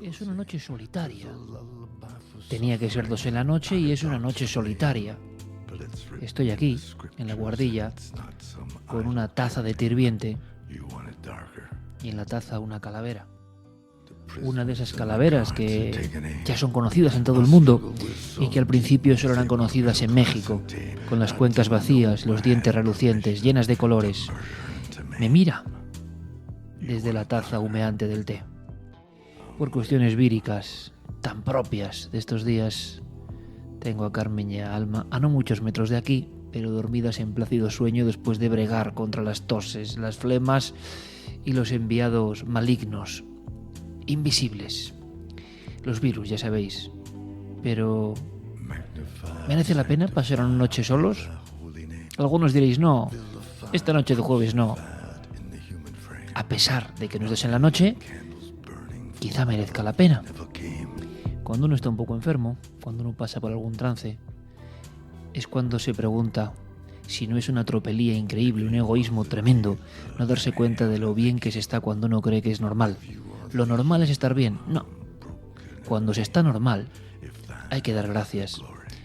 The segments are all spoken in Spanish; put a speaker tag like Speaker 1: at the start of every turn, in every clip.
Speaker 1: Es una noche solitaria. Tenía que ser 2 en la noche y es una noche solitaria. Estoy aquí, en la guardilla, con una taza de té hirviente y en la taza una calavera. Una de esas calaveras que ya son conocidas en todo el mundo y que al principio solo eran conocidas en México, con las cuencas vacías, los dientes relucientes, llenas de colores. Me mira desde la taza humeante del té. Por cuestiones víricas, tan propias de estos días, tengo a Carmen y a Alma a no muchos metros de aquí, pero dormidas en plácido sueño después de bregar contra las toses, las flemas y los enviados malignos, invisibles. Los virus, ya sabéis. Pero ¿merece la pena pasar una noche solos? Algunos diréis, no, esta noche de jueves no. A pesar de que no estés en la noche, quizá merezca la pena. Cuando uno está un poco enfermo, cuando uno pasa por algún trance, es cuando se pregunta si no es una tropelía increíble, un egoísmo tremendo, no darse cuenta de lo bien que se está cuando uno cree que es normal. ¿Lo normal es estar bien? No. Cuando se está normal, hay que dar gracias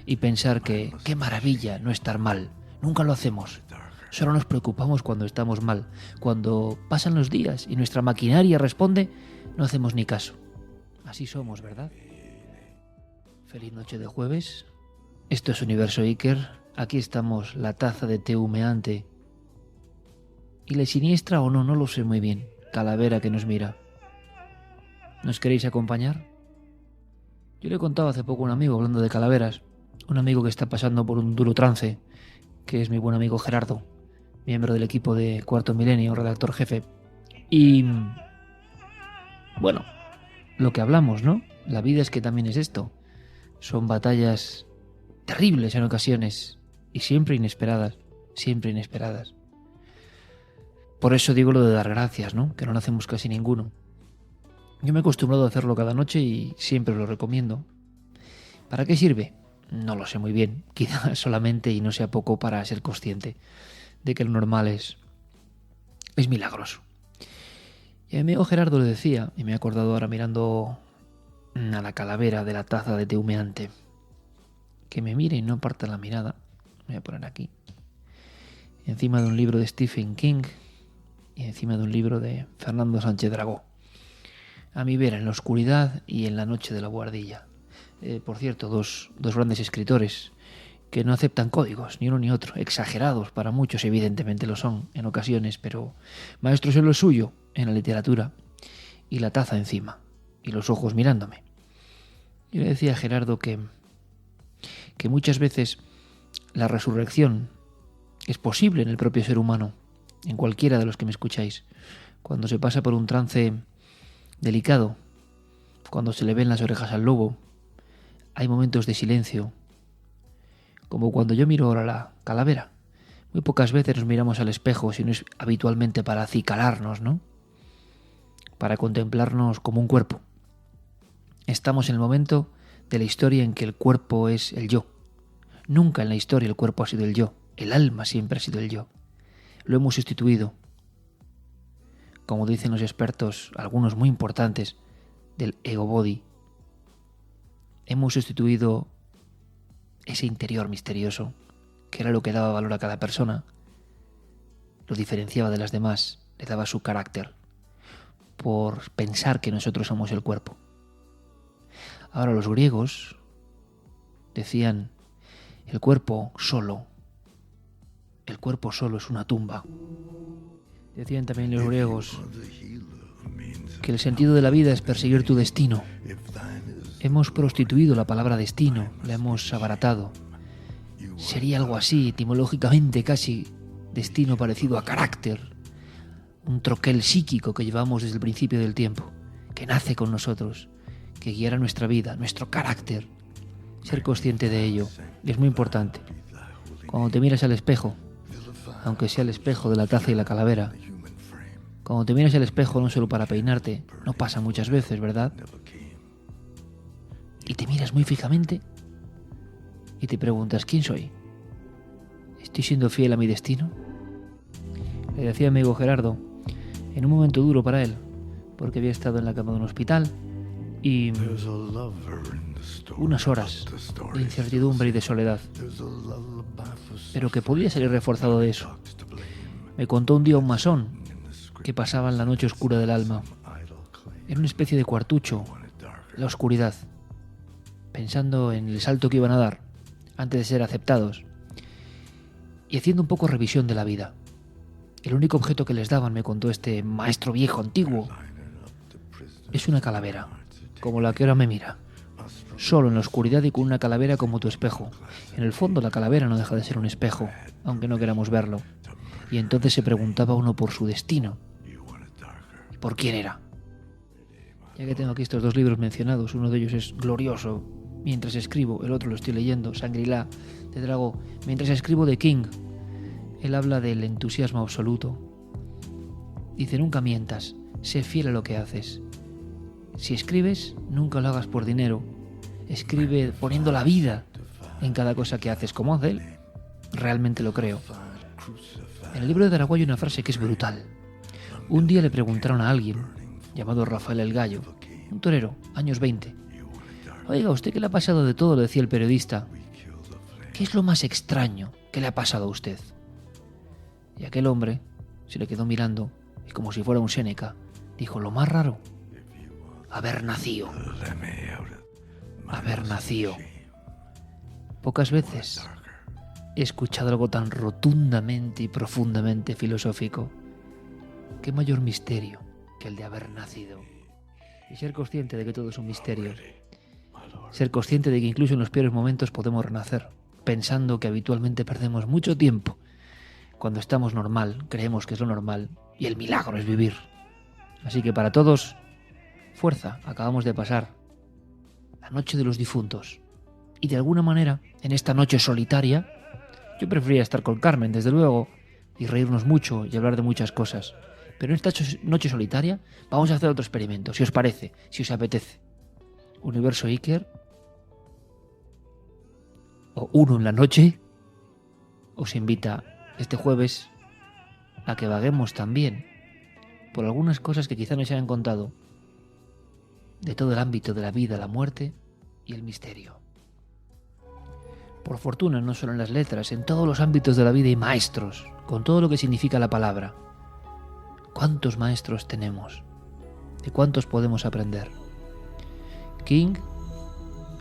Speaker 1: y pensar que qué maravilla no estar mal. Nunca lo hacemos. Solo nos preocupamos cuando estamos mal. Cuando pasan los días y nuestra maquinaria responde, no hacemos ni caso. Así somos, ¿verdad? Feliz noche de jueves. Esto es Universo Iker. Aquí estamos, la taza de té humeante. Y la siniestra o no, no lo sé muy bien. Calavera que nos mira. ¿Nos queréis acompañar? Yo le he contado hace poco a un amigo, hablando de calaveras, un amigo que está pasando por un duro trance, que es mi buen amigo Gerardo, miembro del equipo de Cuarto Milenio, redactor jefe. Y bueno, lo que hablamos, ¿no? La vida es que también es esto. Son batallas terribles en ocasiones y siempre inesperadas, siempre inesperadas. Por eso digo lo de dar gracias, ¿no? Que no lo hacemos casi ninguno. Yo me he acostumbrado a hacerlo cada noche y siempre lo recomiendo. ¿Para qué sirve? No lo sé muy bien. Quizá solamente y no sea poco para ser consciente de que lo normal es milagroso. Y a mi amigo Gerardo le decía, y me he acordado ahora mirando a la calavera de la taza de té humeante, que me mire y no aparta la mirada. Me voy a poner aquí. Encima de un libro de Stephen King y encima de un libro de Fernando Sánchez Dragó. A mi vera, en la oscuridad y en la noche de la guardilla. Por cierto, dos grandes escritores que no aceptan códigos, ni uno ni otro. Exagerados para muchos, evidentemente lo son en ocasiones, pero maestros en lo suyo, en la literatura. Y la taza encima, y los ojos mirándome. Yo le decía a Gerardo que muchas veces la resurrección es posible en el propio ser humano, en cualquiera de los que me escucháis. Cuando se pasa por un trance delicado, cuando se le ven las orejas al lobo, hay momentos de silencio, como cuando yo miro ahora la calavera. Muy pocas veces nos miramos al espejo, si no es habitualmente para acicalarnos, ¿no? Para contemplarnos como un cuerpo. Estamos en el momento de la historia en que el cuerpo es el yo. Nunca en la historia el cuerpo ha sido el yo. El alma siempre ha sido el yo. Lo hemos sustituido, como dicen los expertos, algunos muy importantes, del ego body. Hemos sustituido ese interior misterioso, que era lo que daba valor a cada persona, lo diferenciaba de las demás, le daba su carácter, por pensar que nosotros somos el cuerpo. Ahora los griegos decían, el cuerpo solo es una tumba. Decían también los griegos que el sentido de la vida es perseguir tu destino. Hemos prostituido la palabra destino, la hemos abaratado. Sería algo así, etimológicamente casi, destino parecido a carácter. Un troquel psíquico que llevamos desde el principio del tiempo, que nace con nosotros, que guiará nuestra vida, nuestro carácter. Ser consciente de ello es muy importante. Cuando te miras al espejo, aunque sea el espejo de la taza y la calavera, cuando te miras al espejo no solo para peinarte, no pasa muchas veces, ¿verdad? Y te miras muy fijamente y te preguntas, ¿quién soy? ¿Estoy siendo fiel a mi destino? Le decía a mi amigo Gerardo, en un momento duro para él, porque había estado en la cama de un hospital y unas horas de incertidumbre y de soledad, pero que podía salir reforzado de eso. Me contó un día un masón que pasaba en la noche oscura del alma, en una especie de cuartucho, la oscuridad, pensando en el salto que iban a dar antes de ser aceptados y haciendo un poco revisión de la vida. El único objeto que les daban, me contó este maestro viejo antiguo, es una calavera, como la que ahora me mira, solo en la oscuridad y con una calavera como tu espejo. En el fondo la calavera no deja de ser un espejo, aunque no queramos verlo. Y entonces se preguntaba uno por su destino y por quién era. Ya que tengo aquí estos dos libros mencionados, uno de ellos es glorioso, Mientras escribo, el otro lo estoy leyendo, Shangri-La, de Drago. Mientras escribo, de King, él habla del entusiasmo absoluto. Dice: nunca mientas, sé fiel a lo que haces. Si escribes, nunca lo hagas por dinero. Escribe poniendo la vida en cada cosa que haces, como hace él. Realmente lo creo. En el libro de Drago hay una frase que es brutal. Un día le preguntaron a alguien, llamado Rafael el Gallo, un torero, años 20. Oiga, ¿usted qué le ha pasado de todo?, le decía el periodista. ¿Qué es lo más extraño que le ha pasado a usted? Y aquel hombre se le quedó mirando y, como si fuera un Séneca, dijo: lo más raro, haber nacido. Haber nacido. Pocas veces he escuchado algo tan rotundamente y profundamente filosófico. ¿Qué mayor misterio que el de haber nacido? Y ser consciente de que todo es un misterio. Ser consciente de que incluso en los peores momentos podemos renacer, pensando que habitualmente perdemos mucho tiempo. Cuando estamos normal, creemos que es lo normal, y el milagro es vivir. Así que para todos, fuerza. Acabamos de pasar la noche de los difuntos. Y de alguna manera, en esta noche solitaria, yo prefería estar con Carmen, desde luego, y reírnos mucho y hablar de muchas cosas. Pero en esta noche solitaria vamos a hacer otro experimento, si os parece, si os apetece. Universo Iker, o Uno en la Noche, os invita este jueves a que vaguemos también por algunas cosas que quizá no se hayan contado de todo el ámbito de la vida, la muerte y el misterio. Por fortuna, no solo en las letras, en todos los ámbitos de la vida hay maestros, con todo lo que significa la palabra. ¿Cuántos maestros tenemos? ¿De cuántos podemos aprender? King,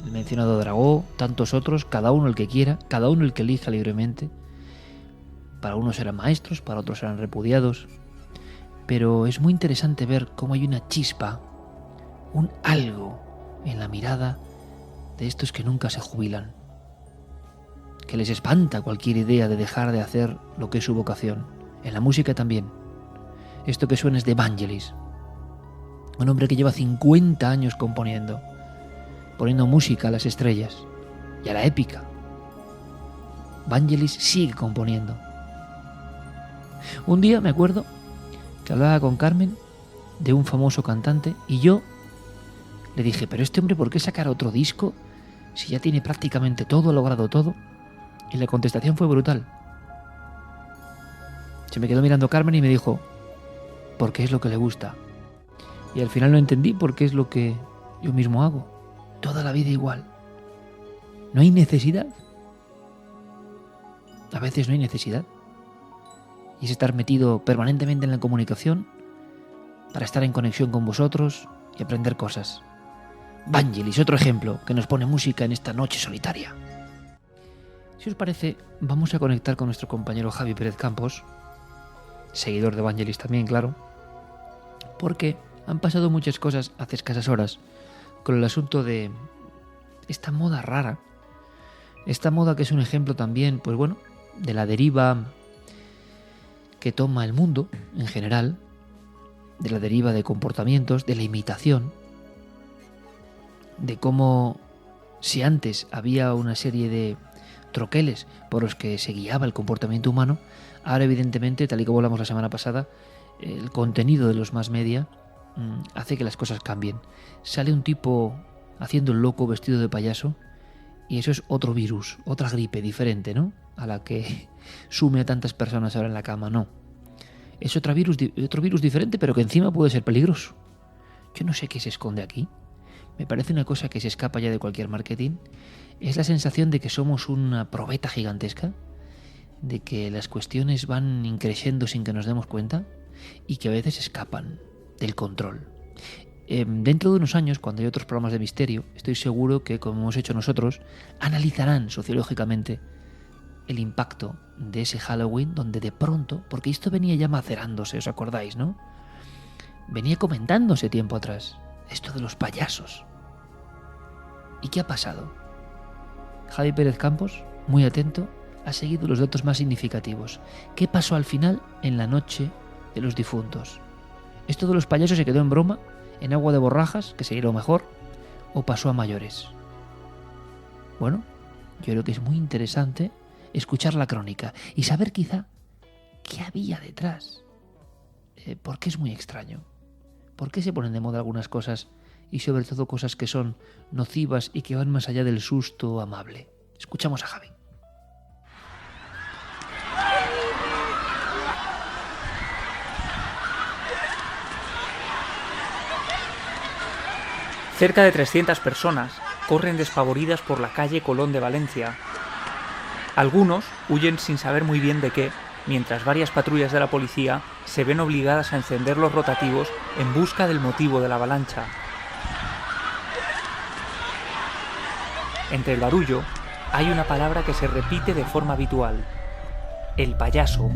Speaker 1: el mencionado Drago, tantos otros, cada uno el que quiera, cada uno el que elija libremente. Para unos eran maestros, para otros eran repudiados. Pero es muy interesante ver cómo hay una chispa, un algo en la mirada de estos que nunca se jubilan, que les espanta cualquier idea de dejar de hacer lo que es su vocación. En la música también. Esto que suena es de Vangelis, un hombre que lleva 50 años componiendo, poniendo música a las estrellas y a la épica. Vangelis sigue componiendo. Un día me acuerdo que hablaba con Carmen de un famoso cantante y yo le dije: pero este hombre, ¿por qué sacar otro disco si ya tiene prácticamente todo, ha logrado todo? Y la contestación fue brutal. Se me quedó mirando Carmen y me dijo: porque es lo que le gusta. Y al final lo entendí, porque es lo que yo mismo hago. Toda la vida igual. No hay necesidad. A veces no hay necesidad. Y es estar metido permanentemente en la comunicación para estar en conexión con vosotros y aprender cosas. Vangelis, otro ejemplo que nos pone música en esta noche solitaria. Si os parece, vamos a conectar con nuestro compañero Javi Pérez Campos, seguidor de Vangelis también, claro, porque han pasado muchas cosas hace escasas horas con el asunto de esta moda rara, esta moda que es un ejemplo también, pues bueno, de la deriva que toma el mundo en general, de la deriva de comportamientos, de la imitación, de cómo si antes había una serie de troqueles por los que se guiaba el comportamiento humano, ahora evidentemente, tal y como hablamos la semana pasada, el contenido de los mass media hace que las cosas cambien. Sale un tipo haciendo el loco vestido de payaso y eso es otro virus, otra gripe diferente, ¿no? A la que sume a tantas personas ahora en la cama, no. Es otro virus diferente, pero que encima puede ser peligroso. yo no sé qué se esconde aquí. Me parece una cosa que se escapa ya de cualquier marketing. Es la sensación de que somos una probeta gigantesca, de que las cuestiones van increciendo sin que nos demos cuenta y que a veces escapan del control. Dentro de unos años, cuando hay otros programas de misterio, estoy seguro que, como hemos hecho nosotros, analizarán sociológicamente el impacto de ese Halloween, donde de pronto, porque esto venía ya macerándose, ¿os acordáis, no? Venía comentándose tiempo atrás, esto de los payasos. ¿Y qué ha pasado? Javi Pérez Campos, muy atento, ha seguido los datos más significativos. ¿Qué pasó al final en la noche de los difuntos? ¿Esto de los payasos se quedó en broma, en agua de borrajas, que sería lo mejor, o pasó a mayores? Bueno, yo creo que es muy interesante escuchar la crónica y saber quizá qué había detrás. Porque es muy extraño. ¿Por qué se ponen de moda algunas cosas y sobre todo cosas que son nocivas y que van más allá del susto amable? Escuchamos a Javi.
Speaker 2: Cerca de 300 personas corren despavoridas por la calle Colón de Valencia. Algunos huyen sin saber muy bien de qué, mientras varias patrullas de la policía se ven obligadas a encender los rotativos en busca del motivo de la avalancha. Entre el barullo hay una palabra que se repite de forma habitual: el payaso.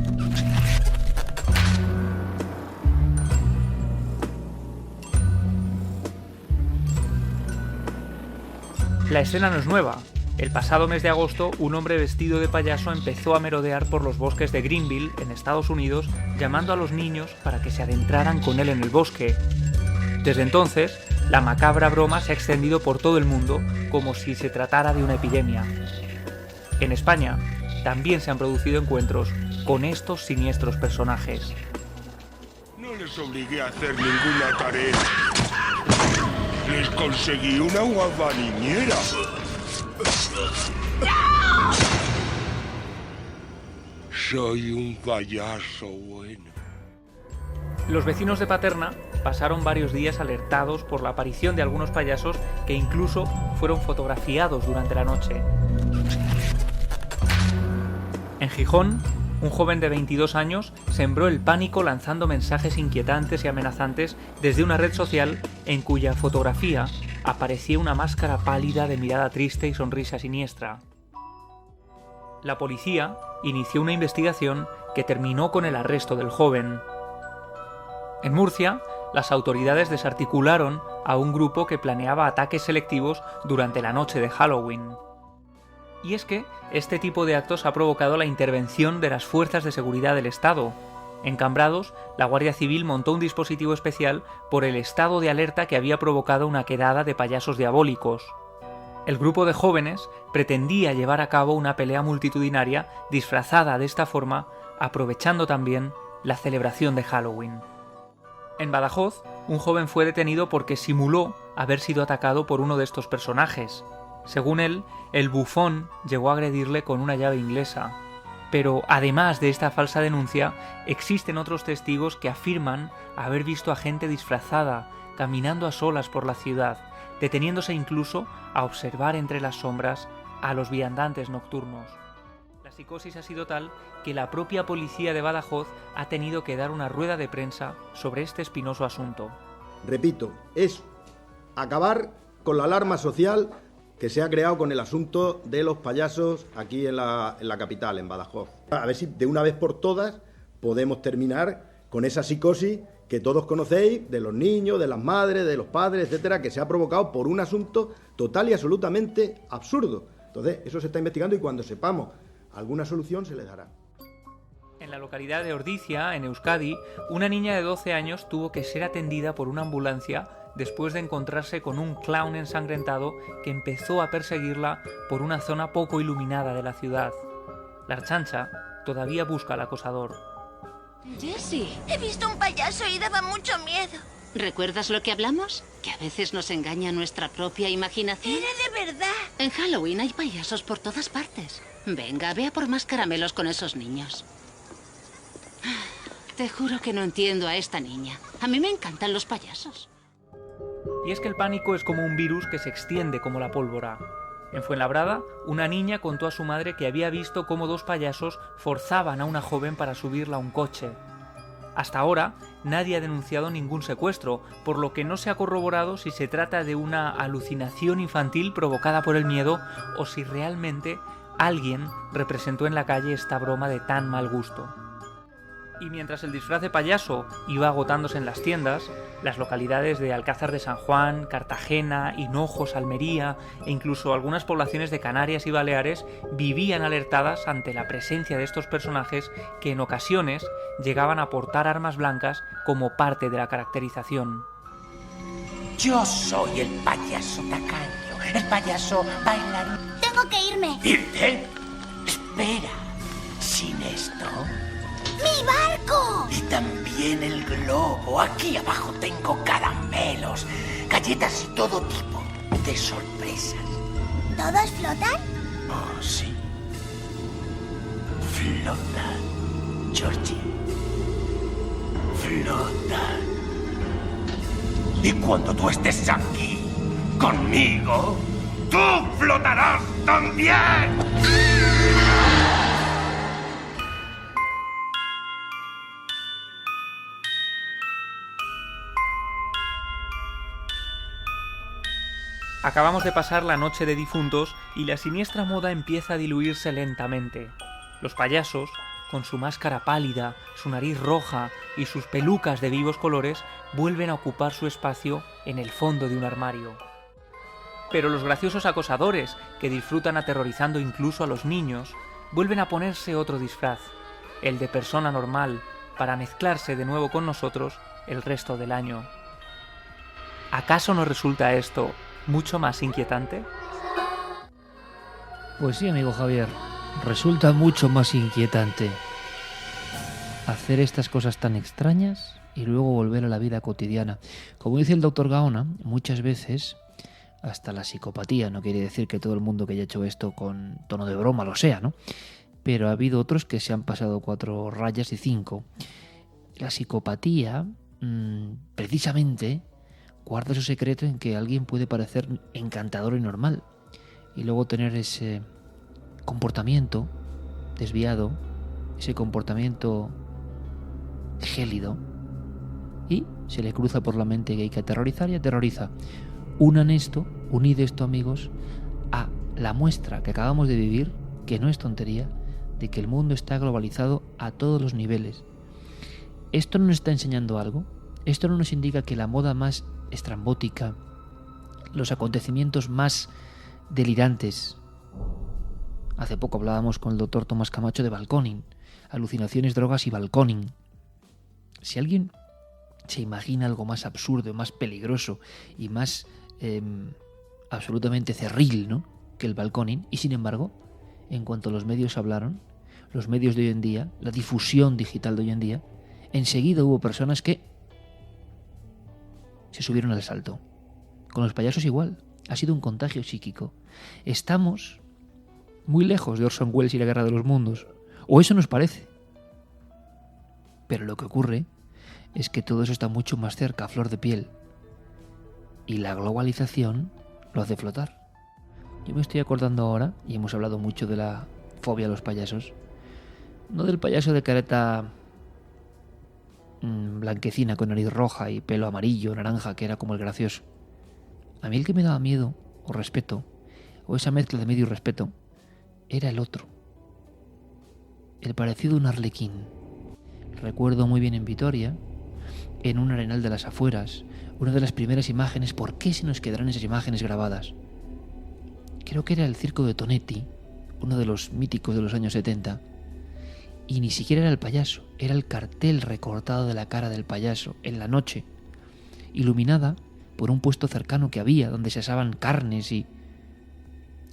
Speaker 2: La escena no es nueva. El pasado mes de agosto, un hombre vestido de payaso empezó a merodear por los bosques de Greenville, en Estados Unidos, llamando a los niños para que se adentraran con él en el bosque. Desde entonces, la macabra broma se ha extendido por todo el mundo, como si se tratara de una epidemia. En España, también se han producido encuentros con estos siniestros personajes.
Speaker 3: No les obligué a hacer ninguna tarea. Les conseguí una guapa niñera. Soy un payaso bueno.
Speaker 2: Los vecinos de Paterna pasaron varios días alertados por la aparición de algunos payasos que incluso fueron fotografiados durante la noche. En Gijón, un joven de 22 años sembró el pánico lanzando mensajes inquietantes y amenazantes desde una red social en cuya fotografía aparecía una máscara pálida de mirada triste y sonrisa siniestra. La policía inició una investigación que terminó con el arresto del joven. En Murcia, las autoridades desarticularon a un grupo que planeaba ataques selectivos durante la noche de Halloween. Y es que este tipo de actos ha provocado la intervención de las fuerzas de seguridad del Estado. En Cambrados, la Guardia Civil montó un dispositivo especial por el estado de alerta que había provocado una quedada de payasos diabólicos. El grupo de jóvenes pretendía llevar a cabo una pelea multitudinaria disfrazada de esta forma, aprovechando también la celebración de Halloween. En Badajoz, un joven fue detenido porque simuló haber sido atacado por uno de estos personajes. Según él, el bufón llegó a agredirle con una llave inglesa. Pero además de esta falsa denuncia, existen otros testigos que afirman haber visto a gente disfrazada caminando a solas por la ciudad, deteniéndose incluso a observar entre las sombras a los viandantes nocturnos. La psicosis ha sido tal que la propia policía de Badajoz ha tenido que dar una rueda de prensa sobre este espinoso asunto.
Speaker 4: Repito, es acabar con la alarma social que se ha creado con el asunto de los payasos aquí en la capital, en Badajoz. A ver si de una vez por todas podemos terminar con esa psicosis que todos conocéis de los niños, de las madres, de los padres, etcétera, que se ha provocado por un asunto total y absolutamente absurdo. Entonces, eso se está investigando y cuando sepamos alguna solución se le dará.
Speaker 2: En la localidad de Ordicia, en Euskadi, una niña de 12 años tuvo que ser atendida por una ambulancia después de encontrarse con un clown ensangrentado que empezó a perseguirla por una zona poco iluminada de la ciudad. La Archancha todavía busca al acosador.
Speaker 5: Jessie,
Speaker 6: He visto un payaso y daba mucho miedo.
Speaker 5: ¿recuerdas lo que hablamos? Que a veces nos engaña nuestra propia imaginación.
Speaker 6: Era de verdad.
Speaker 5: En Halloween hay payasos por todas partes. Venga, ve a por más caramelos con esos niños. Te juro que no entiendo a esta niña. A mí me encantan los payasos.
Speaker 2: Y es que el pánico es como un virus que se extiende como la pólvora. En Fuenlabrada, una niña contó a su madre que había visto cómo 2 payasos forzaban a una joven para subirla a un coche. Hasta ahora, nadie ha denunciado ningún secuestro, por lo que no se ha corroborado si se trata de una alucinación infantil provocada por el miedo o si realmente alguien representó en la calle esta broma de tan mal gusto. Y mientras el disfraz de payaso iba agotándose en las tiendas, las localidades de Alcázar de San Juan, Cartagena, Hinojos, Almería e incluso algunas poblaciones de Canarias y Baleares vivían alertadas ante la presencia de estos personajes que en ocasiones llegaban a portar armas blancas como parte de la caracterización.
Speaker 7: Yo soy el payaso tacaño, el payaso bailarín.
Speaker 6: Tengo que irme.
Speaker 7: ¿Irte? Espera. Sin esto...
Speaker 6: ¡Mi barco!
Speaker 7: Y también el globo. Aquí abajo tengo caramelos, galletas y todo tipo de sorpresas.
Speaker 6: ¿Todos flotan?
Speaker 7: Oh, sí. Flotan, Georgie. Flotan. Y cuando tú estés aquí, conmigo, tú flotarás también.
Speaker 2: Acabamos de pasar la noche de difuntos y la siniestra moda empieza a diluirse lentamente. Los payasos, con su máscara pálida, su nariz roja y sus pelucas de vivos colores, vuelven a ocupar su espacio en el fondo de un armario. Pero los graciosos acosadores, que disfrutan aterrorizando incluso a los niños, vuelven a ponerse otro disfraz, el de persona normal, para mezclarse de nuevo con nosotros el resto del año. ¿Acaso nos resulta esto mucho más inquietante?
Speaker 1: Pues sí, amigo Javier, resulta mucho más inquietante hacer estas cosas tan extrañas y luego volver a la vida cotidiana. Como dice el doctor Gaona, muchas veces hasta la psicopatía, no quiere decir que todo el mundo que haya hecho esto con tono de broma lo sea, ¿no? Pero ha habido otros que se han pasado 4 rayas y 5. La psicopatía, precisamente, guarda su secreto en que alguien puede parecer encantador y normal y luego tener ese comportamiento desviado, ese comportamiento gélido, y se le cruza por la mente que hay que aterrorizar y aterroriza. Unid esto, amigos, a la muestra que acabamos de vivir, que no es tontería, de que el mundo está globalizado a todos los niveles. ¿Esto no nos está enseñando algo? ¿Esto no nos indica que la moda más estrambótica, los acontecimientos más delirantes? Hace poco hablábamos con el doctor Tomás Camacho de balconing, alucinaciones, drogas y balconing. Si alguien se imagina algo más absurdo, más peligroso y más absolutamente cerril, ¿no?, que el balconing, y sin embargo, en cuanto los medios hablaron, los medios de hoy en día, la difusión digital de hoy en día, enseguida hubo personas que se subieron al salto. Con los payasos igual, ha sido un contagio psíquico. Estamos muy lejos de Orson Welles y la Guerra de los Mundos, o eso nos parece. Pero lo que ocurre es que todo eso está mucho más cerca, a flor de piel. Y la globalización lo hace flotar. Yo me estoy acordando ahora, y hemos hablado mucho de la fobia a los payasos, no del payaso de careta blanquecina con nariz roja y pelo amarillo, naranja, que era como el gracioso. A mí el que me daba miedo, o respeto, o esa mezcla de miedo y respeto, era el otro. El parecido a un arlequín. Recuerdo muy bien en Vitoria, en un arenal de las afueras, una de las primeras imágenes. ¿Por qué se nos quedarán esas imágenes grabadas? Creo que era el circo de Tonetti, uno de los míticos de los años 70, y ni siquiera era el payaso, era el cartel recortado de la cara del payaso en la noche, iluminada por un puesto cercano que había donde se asaban carnes, y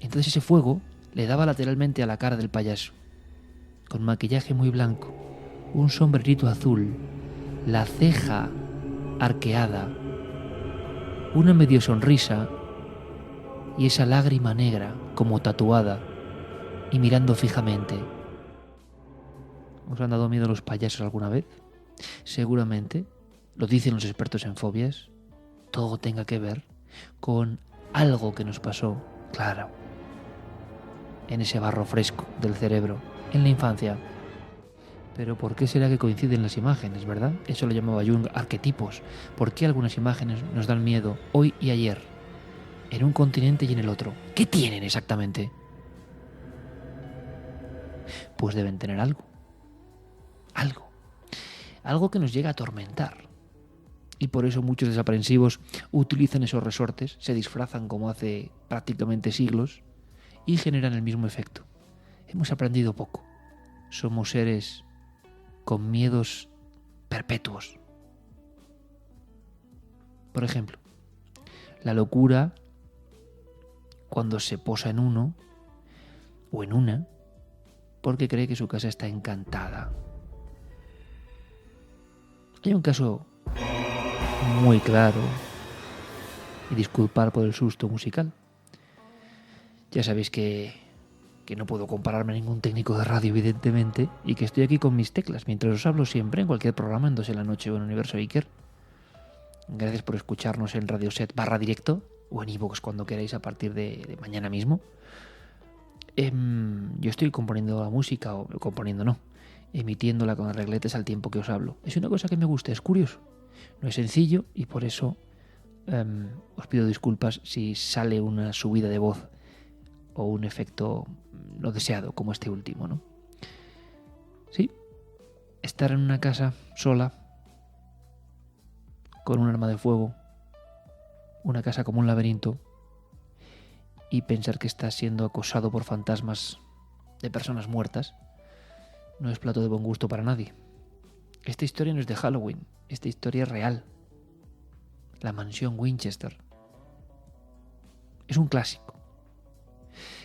Speaker 1: entonces ese fuego le daba lateralmente a la cara del payaso, con maquillaje muy blanco, un sombrerito azul, la ceja arqueada, una medio sonrisa y esa lágrima negra como tatuada y mirando fijamente. ¿Os han dado miedo los payasos alguna vez? Seguramente, lo dicen los expertos en fobias, todo tenga que ver con algo que nos pasó, claro, en ese barro fresco del cerebro, en la infancia. Pero ¿por qué será que coinciden las imágenes, verdad? Eso lo llamaba Jung arquetipos. ¿Por qué algunas imágenes nos dan miedo hoy y ayer, en un continente y en el otro? ¿Qué tienen exactamente? Pues deben tener algo. Algo que nos llega a atormentar. Y por eso muchos desaprensivos utilizan esos resortes, se disfrazan como hace prácticamente siglos y generan el mismo efecto. Hemos aprendido poco. Somos seres con miedos perpetuos. Por ejemplo, la locura cuando se posa en uno o en una porque cree que su casa está encantada. Hay un caso muy claro, y disculpar por el susto musical. Ya sabéis que no puedo compararme a ningún técnico de radio, evidentemente, y que estoy aquí con mis teclas mientras os hablo siempre en cualquier programa en 2 en la noche o en Universo Iker. Gracias por escucharnos en Radioset/directo o en iVoox cuando queráis a partir de mañana mismo. Yo estoy componiendo la música, o componiendo no, emitiéndola con arregletes al tiempo que os hablo. Es una cosa que me gusta, es curioso. No es sencillo y por eso os pido disculpas si sale una subida de voz o un efecto no deseado como este último, ¿no? Sí, estar en una casa sola, con un arma de fuego, una casa como un laberinto, y pensar que estás siendo acosado por fantasmas de personas muertas, no es plato de buen gusto para nadie. Esta historia no es de Halloween, esta historia es real. La mansión Winchester. Es un clásico.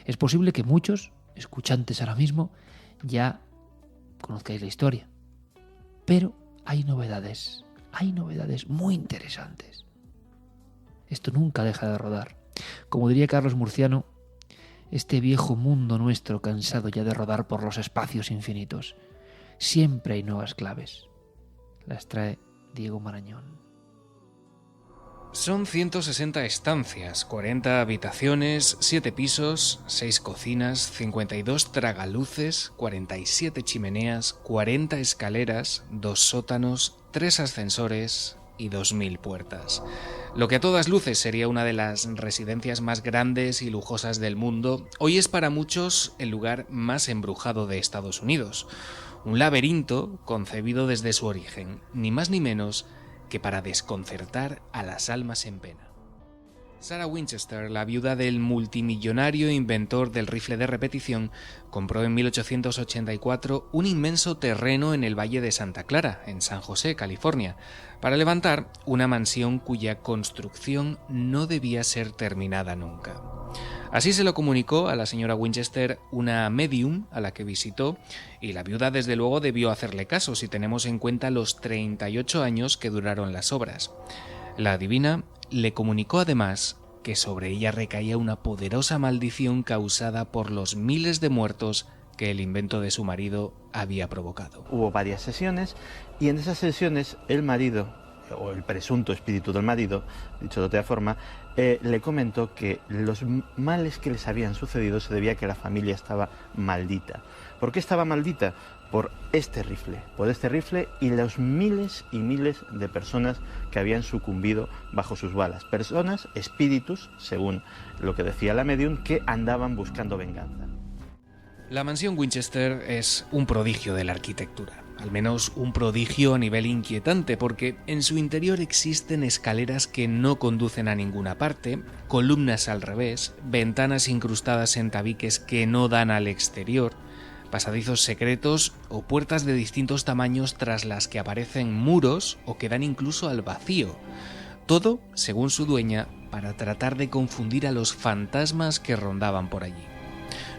Speaker 1: Es posible que muchos, escuchantes ahora mismo, ya conozcáis la historia. Pero hay novedades muy interesantes. Esto nunca deja de rodar. Como diría Carlos Murciano, este viejo mundo nuestro cansado ya de rodar por los espacios infinitos. Siempre hay nuevas claves. Las trae Diego Marañón.
Speaker 8: Son 160 estancias, 40 habitaciones, 7 pisos, 6 cocinas, 52 tragaluces, 47 chimeneas, 40 escaleras, 2 sótanos, 3 ascensores y 2000 puertas. Lo que a todas luces sería una de las residencias más grandes y lujosas del mundo, hoy es para muchos el lugar más embrujado de Estados Unidos. Un laberinto concebido desde su origen, ni más ni menos que para desconcertar a las almas en pena. Sarah Winchester, la viuda del multimillonario inventor del rifle de repetición, compró en 1884 un inmenso terreno en el Valle de Santa Clara, en San José, California, para levantar una mansión cuya construcción no debía ser terminada nunca. Así se lo comunicó a la señora Winchester una medium a la que visitó, y la viuda desde luego debió hacerle caso si tenemos en cuenta los 38 años que duraron las obras. La adivina le comunicó además que sobre ella recaía una poderosa maldición causada por los miles de muertos que el invento de su marido había provocado.
Speaker 9: Hubo varias sesiones y en esas sesiones el marido, o el presunto espíritu del marido, dicho de otra forma, le comentó que los males que les habían sucedido se debía a que la familia estaba maldita. ¿Por qué estaba maldita? Por este rifle y los miles y miles de personas que habían sucumbido bajo sus balas. Personas, espíritus, según lo que decía la medium, que andaban buscando venganza.
Speaker 8: La mansión Winchester es un prodigio de la arquitectura, al menos un prodigio a nivel inquietante, porque en su interior existen escaleras que no conducen a ninguna parte, columnas al revés, ventanas incrustadas en tabiques que no dan al exterior, pasadizos secretos o puertas de distintos tamaños tras las que aparecen muros o que dan incluso al vacío. Todo, según su dueña, para tratar de confundir a los fantasmas que rondaban por allí.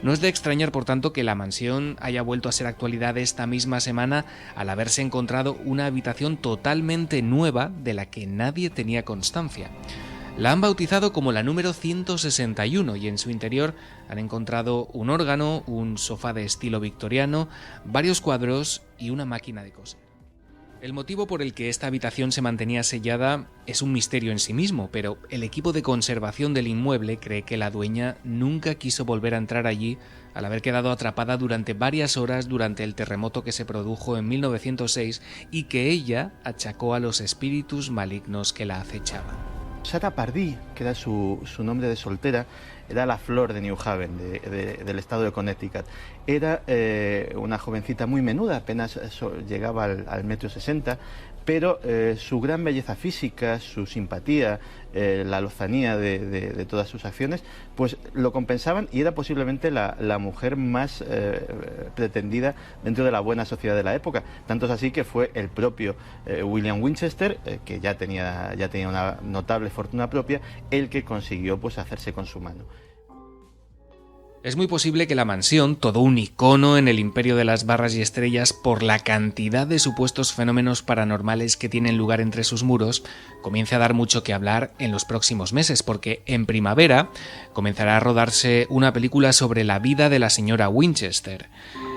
Speaker 8: No es de extrañar, por tanto, que la mansión haya vuelto a ser actualidad esta misma semana al haberse encontrado una habitación totalmente nueva de la que nadie tenía constancia. La han bautizado como la número 161 y en su interior han encontrado un órgano, un sofá de estilo victoriano, varios cuadros y una máquina de coser. El motivo por el que esta habitación se mantenía sellada es un misterio en sí mismo, pero el equipo de conservación del inmueble cree que la dueña nunca quiso volver a entrar allí al haber quedado atrapada durante varias horas durante el terremoto que se produjo en 1906 y que ella achacó a los espíritus malignos que la acechaban.
Speaker 9: Sarah Pardee, que era su nombre de soltera, era la flor de New Haven, del estado de Connecticut. Era una jovencita muy menuda, apenas llegaba al 1,60 m, pero su gran belleza física, su simpatía, la lozanía de todas sus acciones, pues lo compensaban, y era posiblemente la mujer más pretendida dentro de la buena sociedad de la época. Tanto es así que fue el propio William Winchester, que ya tenía una notable fortuna propia, el que consiguió pues hacerse con su mano.
Speaker 8: Es muy posible que la mansión, todo un icono en el imperio de las barras y estrellas por la cantidad de supuestos fenómenos paranormales que tienen lugar entre sus muros, comience a dar mucho que hablar en los próximos meses, porque en primavera comenzará a rodarse una película sobre la vida de la señora Winchester.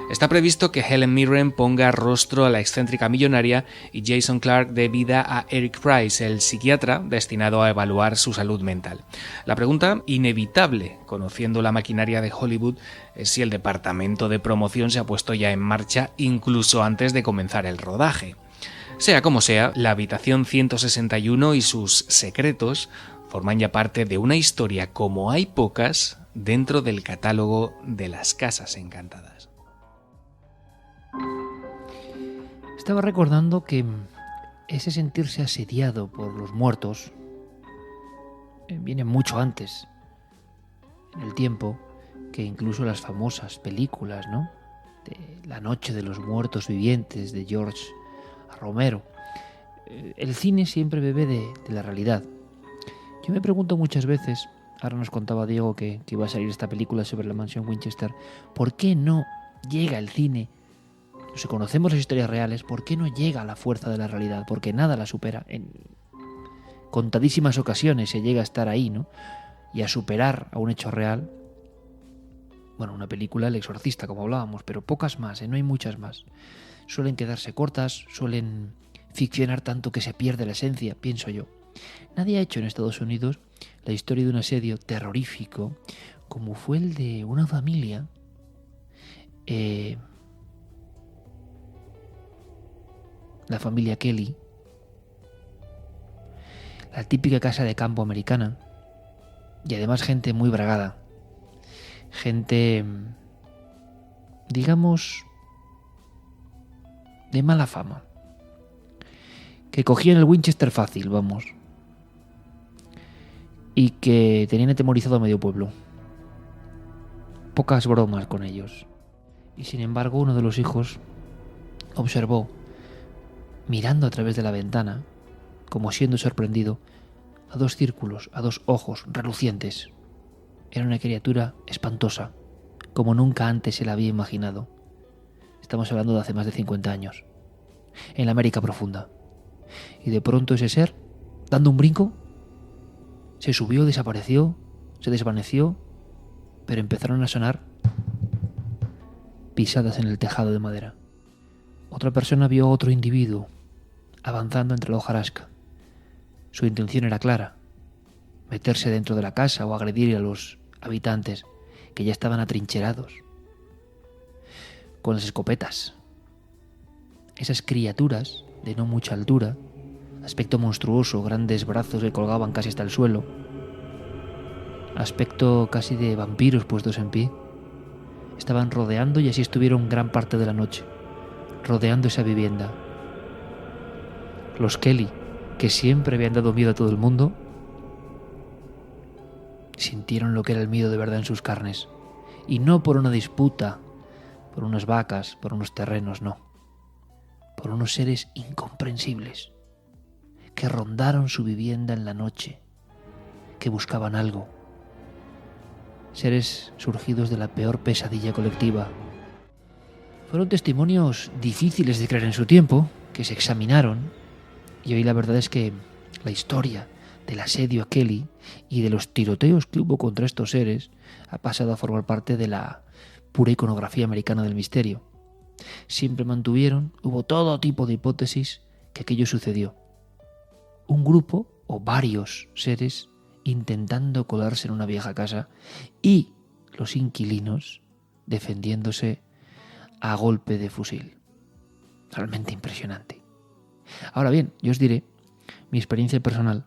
Speaker 8: Está previsto que Helen Mirren ponga rostro a la excéntrica millonaria y Jason Clarke dé vida a Eric Price, el psiquiatra destinado a evaluar su salud mental. La pregunta inevitable, conociendo la maquinaria de Hollywood, es si el departamento de promoción se ha puesto ya en marcha incluso antes de comenzar el rodaje. Sea como sea, la habitación 161 y sus secretos forman ya parte de una historia como hay pocas dentro del catálogo de las casas encantadas.
Speaker 1: Estaba recordando que ese sentirse asediado por los muertos viene mucho antes, en el tiempo, que incluso las famosas películas, ¿no?, de La noche de los muertos vivientes de George Romero. El cine siempre bebe de la realidad. Yo me pregunto muchas veces, ahora nos contaba Diego que iba a salir esta película sobre la mansión Winchester, ¿por qué no llega el cine? Si conocemos las historias reales, ¿por qué no llega a la fuerza de la realidad? Porque nada la supera. En contadísimas ocasiones se llega a estar ahí, ¿no?, y a superar a un hecho real. Bueno, una película, El exorcista, como hablábamos, pero pocas más, no hay muchas más. Suelen quedarse cortas, suelen ficcionar tanto que se pierde la esencia, pienso yo. Nadie ha hecho en Estados Unidos la historia de un asedio terrorífico como fue el de una familia la familia Kelly, la típica casa de campo americana, y además gente muy bragada, gente, digamos, de mala fama, que cogían el Winchester fácil, vamos, y que tenían atemorizado a medio pueblo. Pocas bromas con ellos. Y sin embargo, uno de los hijos observó, mirando a través de la ventana, como siendo sorprendido, a dos círculos, a dos ojos relucientes. Era una criatura espantosa, como nunca antes se la había imaginado. Estamos hablando de hace más de 50 años, en la América profunda. Y de pronto ese ser, dando un brinco, se subió, desapareció, se desvaneció, pero empezaron a sonar pisadas en el tejado de madera. Otra persona vio a otro individuo avanzando entre la hojarasca. Su intención era clara: meterse dentro de la casa o agredir a los habitantes, que ya estaban atrincherados con las escopetas. Esas criaturas de no mucha altura, aspecto monstruoso, grandes brazos que colgaban casi hasta el suelo, aspecto casi de vampiros puestos en pie, estaban rodeando, y así estuvieron gran parte de la noche, rodeando esa vivienda. Los Kelly, que siempre habían dado miedo a todo el mundo, sintieron lo que era el miedo de verdad en sus carnes. Y no por una disputa, por unas vacas, por unos terrenos, no. Por unos seres incomprensibles, que rondaron su vivienda en la noche, que buscaban algo. Seres surgidos de la peor pesadilla colectiva. Fueron testimonios difíciles de creer en su tiempo, que se examinaron, y hoy la verdad es que la historia del asedio a Kelly y de los tiroteos que hubo contra estos seres ha pasado a formar parte de la pura iconografía americana del misterio. Siempre mantuvieron, hubo todo tipo de hipótesis que aquello sucedió. Un grupo o varios seres intentando colarse en una vieja casa y los inquilinos defendiéndose a golpe de fusil. Realmente impresionante. Ahora bien, yo os diré mi experiencia personal,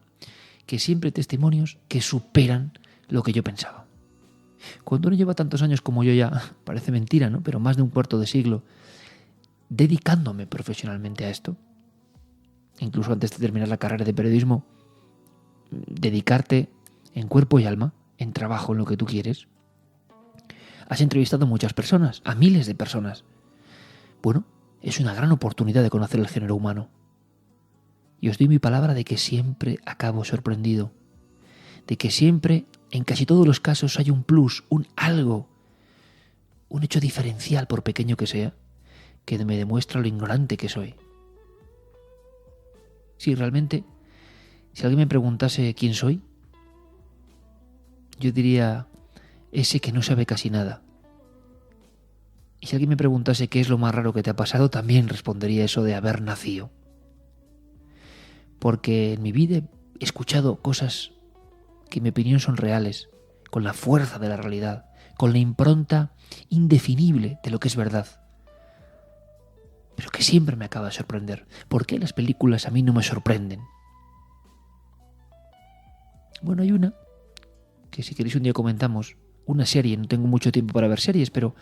Speaker 1: que siempre hay testimonios que superan lo que yo pensaba. Cuando uno lleva tantos años como yo ya, parece mentira, ¿no? Pero más de un cuarto de siglo dedicándome profesionalmente a esto, incluso antes de terminar la carrera de periodismo, dedicarte en cuerpo y alma, en trabajo, en lo que tú quieres. Has entrevistado a muchas personas, a miles de personas. Bueno, es una gran oportunidad de conocer el género humano. Y os doy mi palabra de que siempre acabo sorprendido, de que siempre, en casi todos los casos, hay un plus, un algo, un hecho diferencial, por pequeño que sea, que me demuestra lo ignorante que soy. Sí, realmente, si alguien me preguntase quién soy, yo diría ese que no sabe casi nada. Y si alguien me preguntase qué es lo más raro que te ha pasado, también respondería eso de haber nacido. Porque en mi vida he escuchado cosas que en mi opinión son reales, con la fuerza de la realidad, con la impronta indefinible de lo que es verdad. Pero que siempre me acaba de sorprender. ¿Por qué las películas a mí no me sorprenden? Bueno, hay una que si queréis un día comentamos, una serie, no tengo mucho tiempo para ver series, pero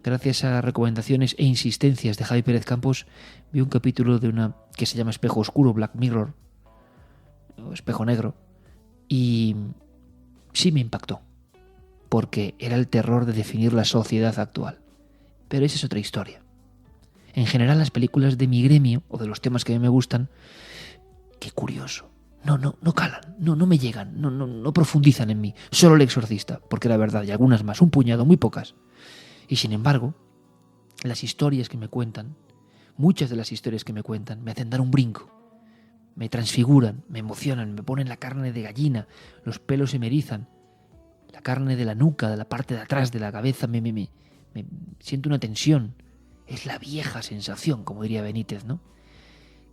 Speaker 1: gracias a recomendaciones e insistencias de Javi Pérez Campos, vi un capítulo de una que se llama Espejo Oscuro, Black Mirror, o Espejo Negro, y sí me impactó, porque era el terror de definir la sociedad actual. Pero esa es otra historia. En general, las películas de mi gremio, o de los temas que a mí me gustan, qué curioso. No calan, no me llegan, no profundizan en mí. Solo El Exorcista, porque la verdad, y algunas más, un puñado, muy pocas. Y sin embargo, las historias que me cuentan, muchas de las historias que me cuentan, me hacen dar un brinco. Me transfiguran, me emocionan, me ponen la carne de gallina, los pelos se me erizan, la carne de la nuca, de la parte de atrás de la cabeza, me siento una tensión. Es la vieja sensación, como diría Benítez, ¿no?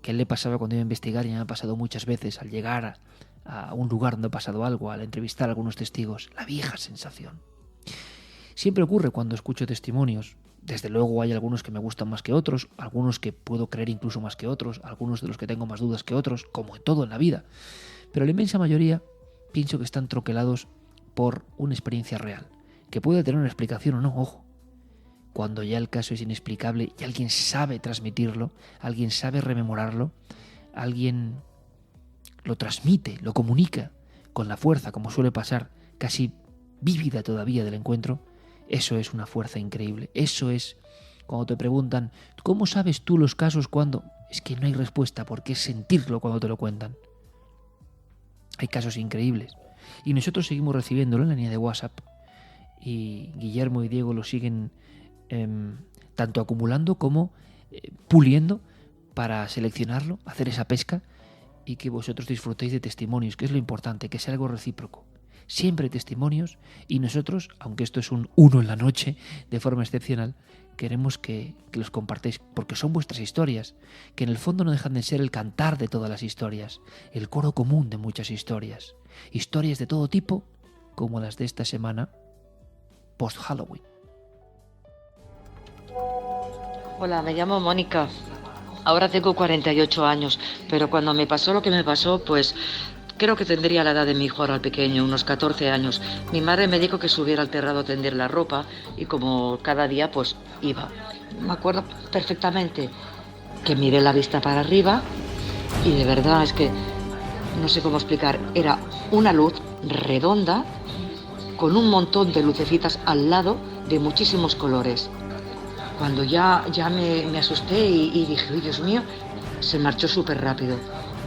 Speaker 1: Que a él le pasaba cuando iba a investigar y me ha pasado muchas veces al llegar a un lugar donde ha pasado algo, al entrevistar a algunos testigos. La vieja sensación. Siempre ocurre cuando escucho testimonios. Desde luego hay algunos que me gustan más que otros, algunos que puedo creer incluso más que otros, algunos de los que tengo más dudas que otros, como en todo en la vida. Pero la inmensa mayoría pienso que están troquelados por una experiencia real, que puede tener una explicación o no, ojo. Cuando ya el caso es inexplicable y alguien sabe transmitirlo, alguien sabe rememorarlo, alguien lo transmite, lo comunica con la fuerza, como suele pasar, casi vívida todavía del encuentro, eso es una fuerza increíble. Eso es cuando te preguntan, ¿cómo sabes tú los casos cuando? Es que no hay respuesta, porque es sentirlo cuando te lo cuentan. Hay casos increíbles. Y nosotros seguimos recibiéndolo en la línea de WhatsApp. Y Guillermo y Diego lo siguen tanto acumulando como puliendo para seleccionarlo, hacer esa pesca y que vosotros disfrutéis de testimonios, que es lo importante, que sea algo recíproco. Siempre hay testimonios y nosotros, aunque esto es un uno en la noche de forma excepcional, queremos que los compartáis porque son vuestras historias, que en el fondo no dejan de ser el cantar de todas las historias, el coro común de muchas historias, historias de todo tipo como las de esta semana post-Halloween.
Speaker 10: Hola, me llamo Mónica. Ahora tengo 48 años, pero cuando me pasó lo que me pasó, pues creo que tendría la edad de mi hijo ahora pequeño, unos 14 años. Mi madre me dijo que subiera al terrado a tender la ropa y como cada día, pues iba. Me acuerdo perfectamente que miré la vista para arriba y de verdad es que no sé cómo explicar. Era una luz redonda con un montón de lucecitas al lado de muchísimos colores. Cuando ya me asusté y dije, ¡ay, Dios mío! Se marchó súper rápido.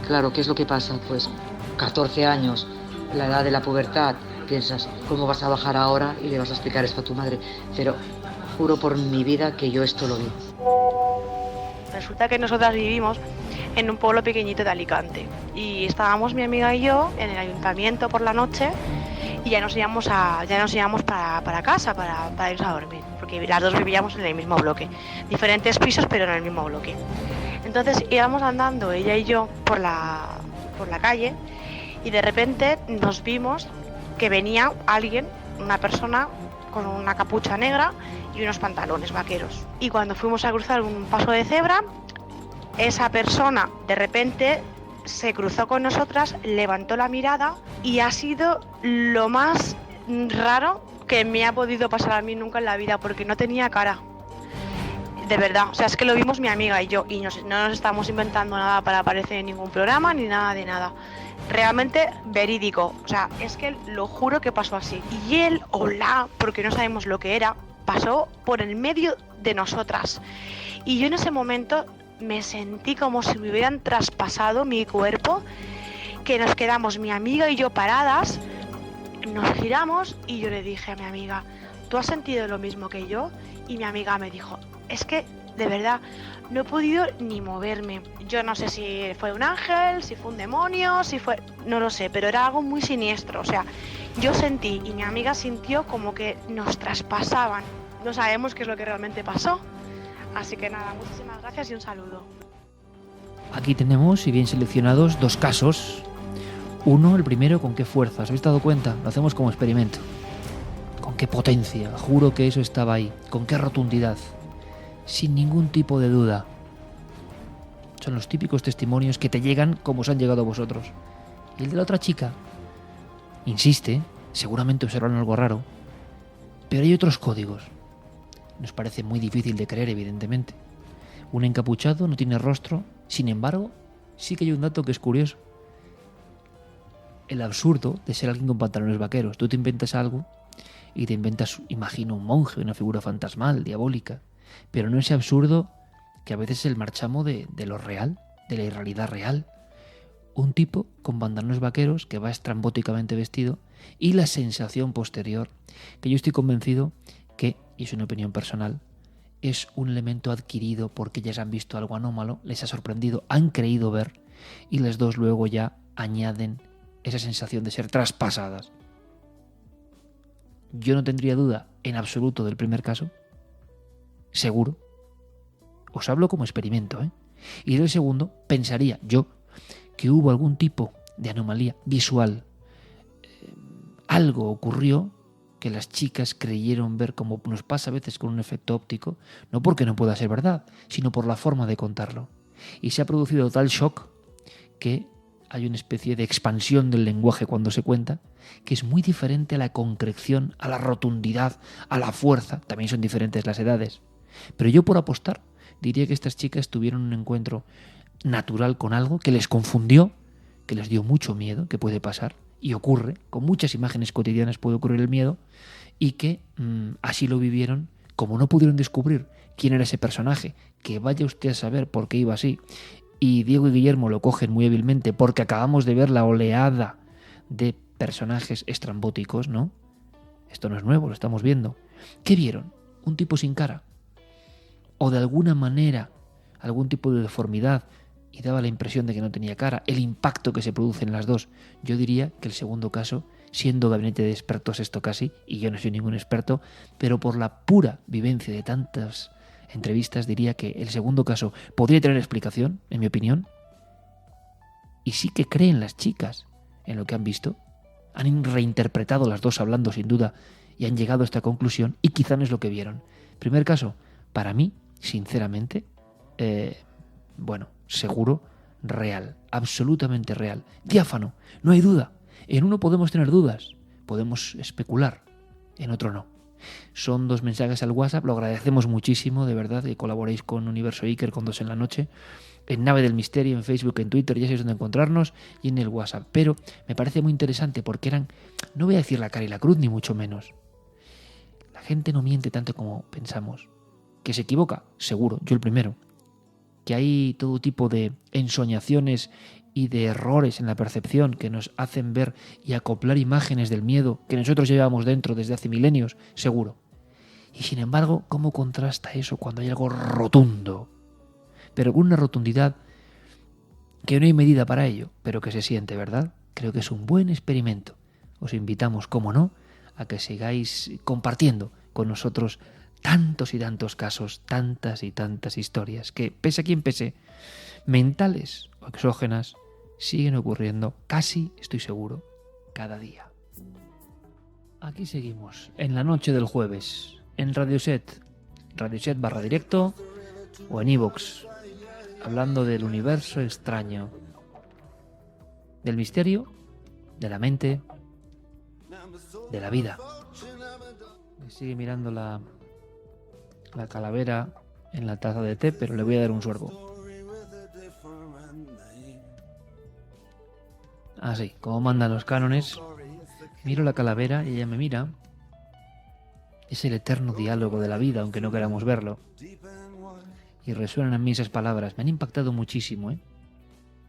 Speaker 10: Claro, ¿qué es lo que pasa? Pues 14 años, la edad de la pubertad, piensas, ¿cómo vas a bajar ahora y le vas a explicar esto a tu madre? Pero juro por mi vida que yo esto lo vi.
Speaker 11: Resulta que nosotras vivimos en un pueblo pequeñito de Alicante y estábamos mi amiga y yo en el ayuntamiento por la noche y ya nos íbamos para casa, para irnos a dormir, porque las dos vivíamos en el mismo bloque, diferentes pisos pero en el mismo bloque. Entonces íbamos andando ella y yo por la calle y de repente nos vimos que venía alguien, una persona con una capucha negra y unos pantalones vaqueros. Y cuando fuimos a cruzar un paso de cebra, esa persona de repente se cruzó con nosotras, levantó la mirada y ha sido lo más raro que me ha podido pasar a mí nunca en la vida, porque no tenía cara. De verdad, o sea, es que lo vimos mi amiga y yo, y no nos estamos inventando nada para aparecer en ningún programa ni nada de nada. Realmente verídico, o sea, es que lo juro que pasó así. Y él o la, porque no sabemos lo que era, pasó por el medio de nosotras. Y yo en ese momento me sentí como si me hubieran traspasado mi cuerpo, que nos quedamos mi amiga y yo paradas, nos giramos y yo le dije a mi amiga, ¿tú has sentido lo mismo que yo? Y mi amiga me dijo, es que de verdad no he podido ni moverme. Yo no sé si fue un ángel, si fue un demonio, no lo sé, pero era algo muy siniestro. O sea, yo sentí y mi amiga sintió como que nos traspasaban. No sabemos qué es lo que realmente pasó. Así que nada, muchísimas gracias y un saludo.
Speaker 1: Aquí tenemos, y bien seleccionados, 2 casos. Uno, el primero, ¿con qué fuerza? ¿Os habéis dado cuenta? Lo hacemos como experimento. ¿Con qué potencia? Juro que eso estaba ahí. ¿Con qué rotundidad? Sin ningún tipo de duda. Son los típicos testimonios que te llegan como os han llegado a vosotros. Y el de la otra chica insiste, seguramente observaron algo raro, pero hay otros códigos. Nos parece muy difícil de creer, evidentemente. Un encapuchado no tiene rostro, sin embargo, sí que hay un dato que es curioso. El absurdo de ser alguien con pantalones vaqueros. Tú te inventas algo y te inventas, imagino, un monje, una figura fantasmal, diabólica. Pero no ese absurdo que a veces es el marchamo de lo real, de la irrealidad real. Un tipo con pantalones vaqueros que va estrambóticamente vestido y la sensación posterior, que yo estoy convencido que, y es una opinión personal, es un elemento adquirido porque ellas han visto algo anómalo, les ha sorprendido, han creído ver y las dos luego ya añaden esa sensación de ser traspasadas. Yo no tendría duda en absoluto del primer caso, seguro. Os hablo como experimento, ¿eh? Y del segundo, pensaría yo que hubo algún tipo de anomalía visual. Algo ocurrió que las chicas creyeron ver, como nos pasa a veces con un efecto óptico, no porque no pueda ser verdad, sino por la forma de contarlo. Y se ha producido tal shock que hay una especie de expansión del lenguaje cuando se cuenta, que es muy diferente a la concreción, a la rotundidad, a la fuerza. También son diferentes las edades. Pero yo, por apostar, diría que estas chicas tuvieron un encuentro natural con algo que les confundió, que les dio mucho miedo, que puede pasar, y ocurre, con muchas imágenes cotidianas puede ocurrir el miedo, y que así lo vivieron, como no pudieron descubrir quién era ese personaje, que vaya usted a saber por qué iba así, y Diego y Guillermo lo cogen muy hábilmente porque acabamos de ver la oleada de personajes estrambóticos, ¿no? Esto no es nuevo, lo estamos viendo. ¿Qué vieron? Un tipo sin cara. O de alguna manera algún tipo de deformidad y daba la impresión de que no tenía cara. El impacto que se produce en las dos. Yo diría que el segundo caso, siendo gabinete de expertos esto casi, y yo no soy ningún experto, pero por la pura vivencia de tantas entrevistas diría que el segundo caso podría tener explicación, en mi opinión, y sí que creen las chicas en lo que han visto. Han reinterpretado las dos hablando sin duda y han llegado a esta conclusión y quizá no es lo que vieron. Primer caso, para mí, sinceramente, seguro, real, absolutamente real, diáfano, no hay duda. En uno podemos tener dudas, podemos especular, en otro no. Son 2 mensajes al WhatsApp, lo agradecemos muchísimo, de verdad, que colaboréis con Universo Iker, con 2 en la noche, en Nave del Misterio, en Facebook, en Twitter, ya sabéis dónde encontrarnos, y en el WhatsApp. Pero me parece muy interesante porque eran, no voy a decir la cara y la cruz, ni mucho menos. La gente no miente tanto como pensamos. ¿Que se equivoca? Seguro, yo el primero. Que hay todo tipo de ensoñaciones y de errores en la percepción que nos hacen ver y acoplar imágenes del miedo que nosotros llevamos dentro desde hace milenios, seguro. Y sin embargo, ¿cómo contrasta eso cuando hay algo rotundo? Pero con una rotundidad que no hay medida para ello, pero que se siente, ¿verdad? Creo que es un buen experimento. Os invitamos, como no, a que sigáis compartiendo con nosotros tantos y tantos casos, tantas y tantas historias que, pese a quien pese, mentales o exógenas, siguen ocurriendo casi, estoy seguro, cada día. Aquí seguimos, en la noche del jueves, en Radioset /directo o en iVoox, hablando del universo extraño, del misterio, de la mente, de la vida. Me sigue mirando la calavera en la taza de té, pero le voy a dar un sorbo. Así, como mandan los cánones, miro la calavera y ella me mira. Es el eterno diálogo de la vida, aunque no queramos verlo. Y resuenan en mí esas palabras. Me han impactado muchísimo,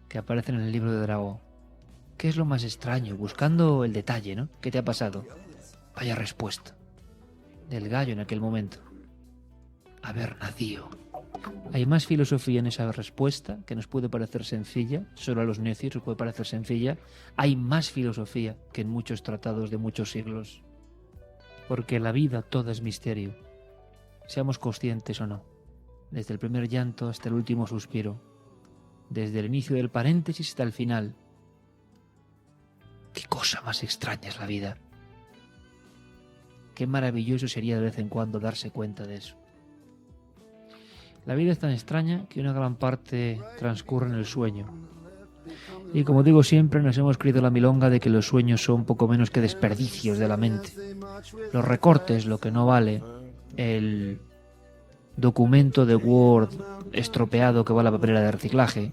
Speaker 1: que aparecen en el libro de Drago. ¿Qué es lo más extraño? Buscando el detalle, ¿no? ¿Qué te ha pasado? Vaya respuesta. Del gallo en aquel momento. Haber nacido. Hay más filosofía en esa respuesta, que nos puede parecer sencilla, solo a los necios nos puede parecer sencilla. Hay más filosofía que en muchos tratados de muchos siglos. Porque la vida toda es misterio, seamos conscientes o no. Desde el primer llanto hasta el último suspiro, desde el inicio del paréntesis hasta el final. Qué cosa más extraña es la vida. Qué maravilloso sería de vez en cuando darse cuenta de eso. La vida es tan extraña que una gran parte transcurre en el sueño. Y como digo siempre, nos hemos creído la milonga de que los sueños son poco menos que desperdicios de la mente. Los recortes, lo que no vale, el documento de Word estropeado que va a la papelera de reciclaje,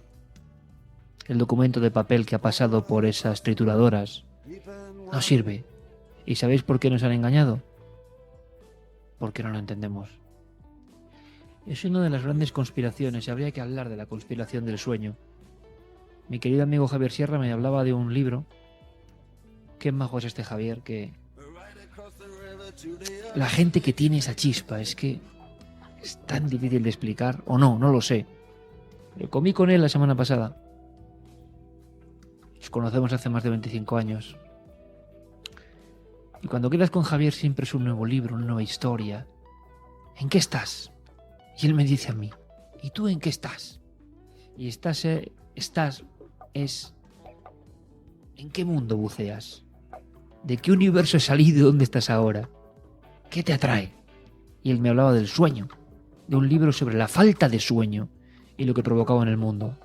Speaker 1: el documento de papel que ha pasado por esas trituradoras, no sirve. ¿Y sabéis por qué nos han engañado? Porque no lo entendemos. Es una de las grandes conspiraciones y habría que hablar de la conspiración del sueño. Mi querido amigo Javier Sierra me hablaba de un libro. Qué majo es este Javier, que la gente que tiene esa chispa es que es tan difícil de explicar, o no lo sé. Pero comí con él la semana pasada. Nos conocemos hace más de 25 años. Y cuando quedas con Javier siempre es un nuevo libro, una nueva historia. ¿En qué estás? Y él me dice a mí, ¿y tú en qué estás? Y estás es ¿en qué mundo buceas? ¿De qué universo has salido y dónde estás ahora? ¿Qué te atrae? Y él me hablaba del sueño, de un libro sobre la falta de sueño y lo que provocaba en el mundo.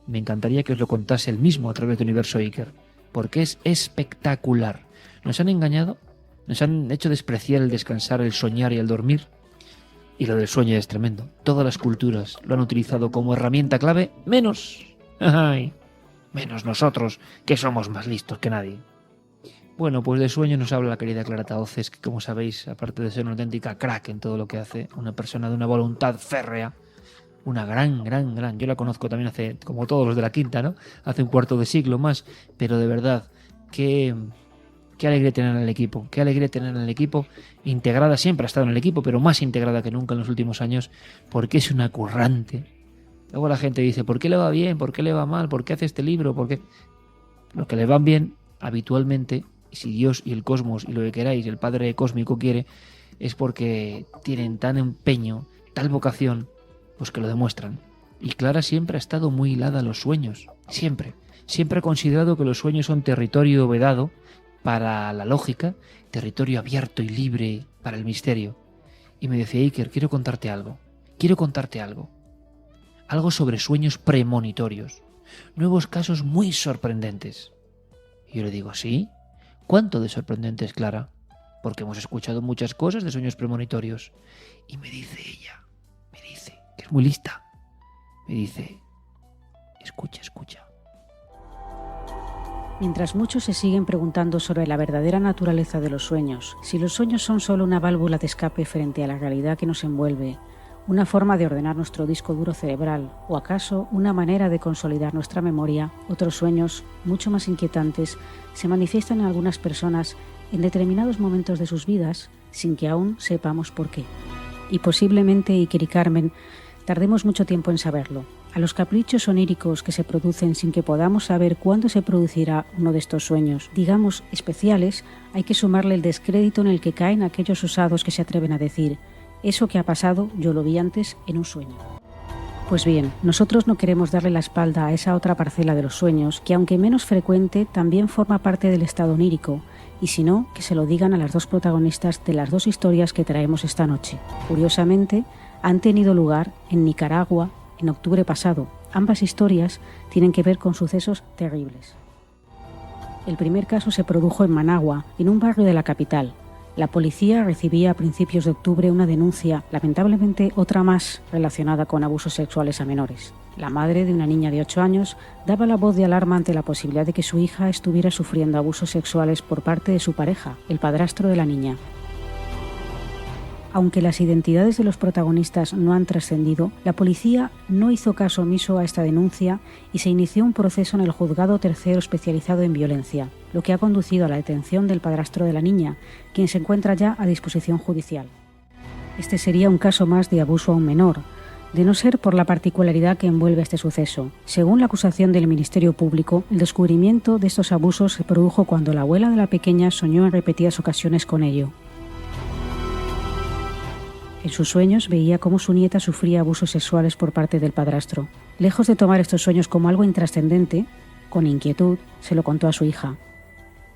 Speaker 1: Me encantaría que os lo contase él mismo a través de Universo Iker, porque es espectacular. Nos han engañado, nos han hecho despreciar el descansar, el soñar y el dormir. Y lo del sueño es tremendo. Todas las culturas lo han utilizado como herramienta clave, menos nosotros, que somos más listos que nadie. Bueno, pues de sueño nos habla la querida Clara Taoces, que como sabéis, aparte de ser una auténtica crack en todo lo que hace, una persona de una voluntad férrea, una gran, yo la conozco también hace, como todos los de la quinta, ¿no? Hace un cuarto de siglo más, pero de verdad, qué alegría tener en el equipo, qué alegría tener en el equipo, integrada, siempre ha estado en el equipo, pero más integrada que nunca en los últimos años, porque es una currante. Luego la gente dice, ¿por qué le va bien? ¿Por qué le va mal? ¿Por qué hace este libro? ¿Por qué? Los que le van bien, habitualmente, si Dios y el cosmos y lo que queráis, el Padre Cósmico quiere, es porque tienen tan empeño, tal vocación, pues que lo demuestran. Y Clara siempre ha estado muy hilada a los sueños, siempre ha considerado que los sueños son territorio vedado para la lógica, territorio abierto y libre para el misterio. Y me decía, Iker, quiero contarte algo. Algo sobre sueños premonitorios. Nuevos casos muy sorprendentes. Y yo le digo, ¿sí? ¿Cuánto de sorprendentes, Clara? Porque hemos escuchado muchas cosas de sueños premonitorios. Y me dice ella, que es muy lista, me dice, escucha.
Speaker 12: Mientras muchos se siguen preguntando sobre la verdadera naturaleza de los sueños, si los sueños son solo una válvula de escape frente a la realidad que nos envuelve, una forma de ordenar nuestro disco duro cerebral, o acaso una manera de consolidar nuestra memoria, otros sueños, mucho más inquietantes, se manifiestan en algunas personas en determinados momentos de sus vidas, sin que aún sepamos por qué. Y posiblemente, Iker y Carmen, tardemos mucho tiempo en saberlo. A los caprichos oníricos que se producen sin que podamos saber cuándo se producirá uno de estos sueños, digamos, especiales, hay que sumarle el descrédito en el que caen aquellos osados que se atreven a decir: Eso que ha pasado yo lo vi antes en un sueño. Pues bien, nosotros no queremos darle la espalda a esa otra parcela de los sueños, que aunque menos frecuente, también forma parte del estado onírico, y si no, que se lo digan a las dos protagonistas de las dos historias que traemos esta noche. Curiosamente, han tenido lugar en Nicaragua en octubre pasado. Ambas historias tienen que ver con sucesos terribles. El primer caso se produjo en Managua, en un barrio de la capital. La policía recibía a principios de octubre una denuncia, lamentablemente otra más relacionada con abusos sexuales a menores. La madre de una niña de 8 años daba la voz de alarma ante la posibilidad de que su hija estuviera sufriendo abusos sexuales por parte de su pareja, el padrastro de la niña. Aunque las identidades de los protagonistas no han trascendido, la policía no hizo caso omiso a esta denuncia y se inició un proceso en el Juzgado Tercero especializado en violencia, lo que ha conducido a la detención del padrastro de la niña, quien se encuentra ya a disposición judicial. Este sería un caso más de abuso a un menor, de no ser por la particularidad que envuelve este suceso. Según la acusación del Ministerio Público, el descubrimiento de estos abusos se produjo cuando la abuela de la pequeña soñó en repetidas ocasiones con ello. En sus sueños veía cómo su nieta sufría abusos sexuales por parte del padrastro. Lejos de tomar estos sueños como algo intrascendente, con inquietud se lo contó a su hija.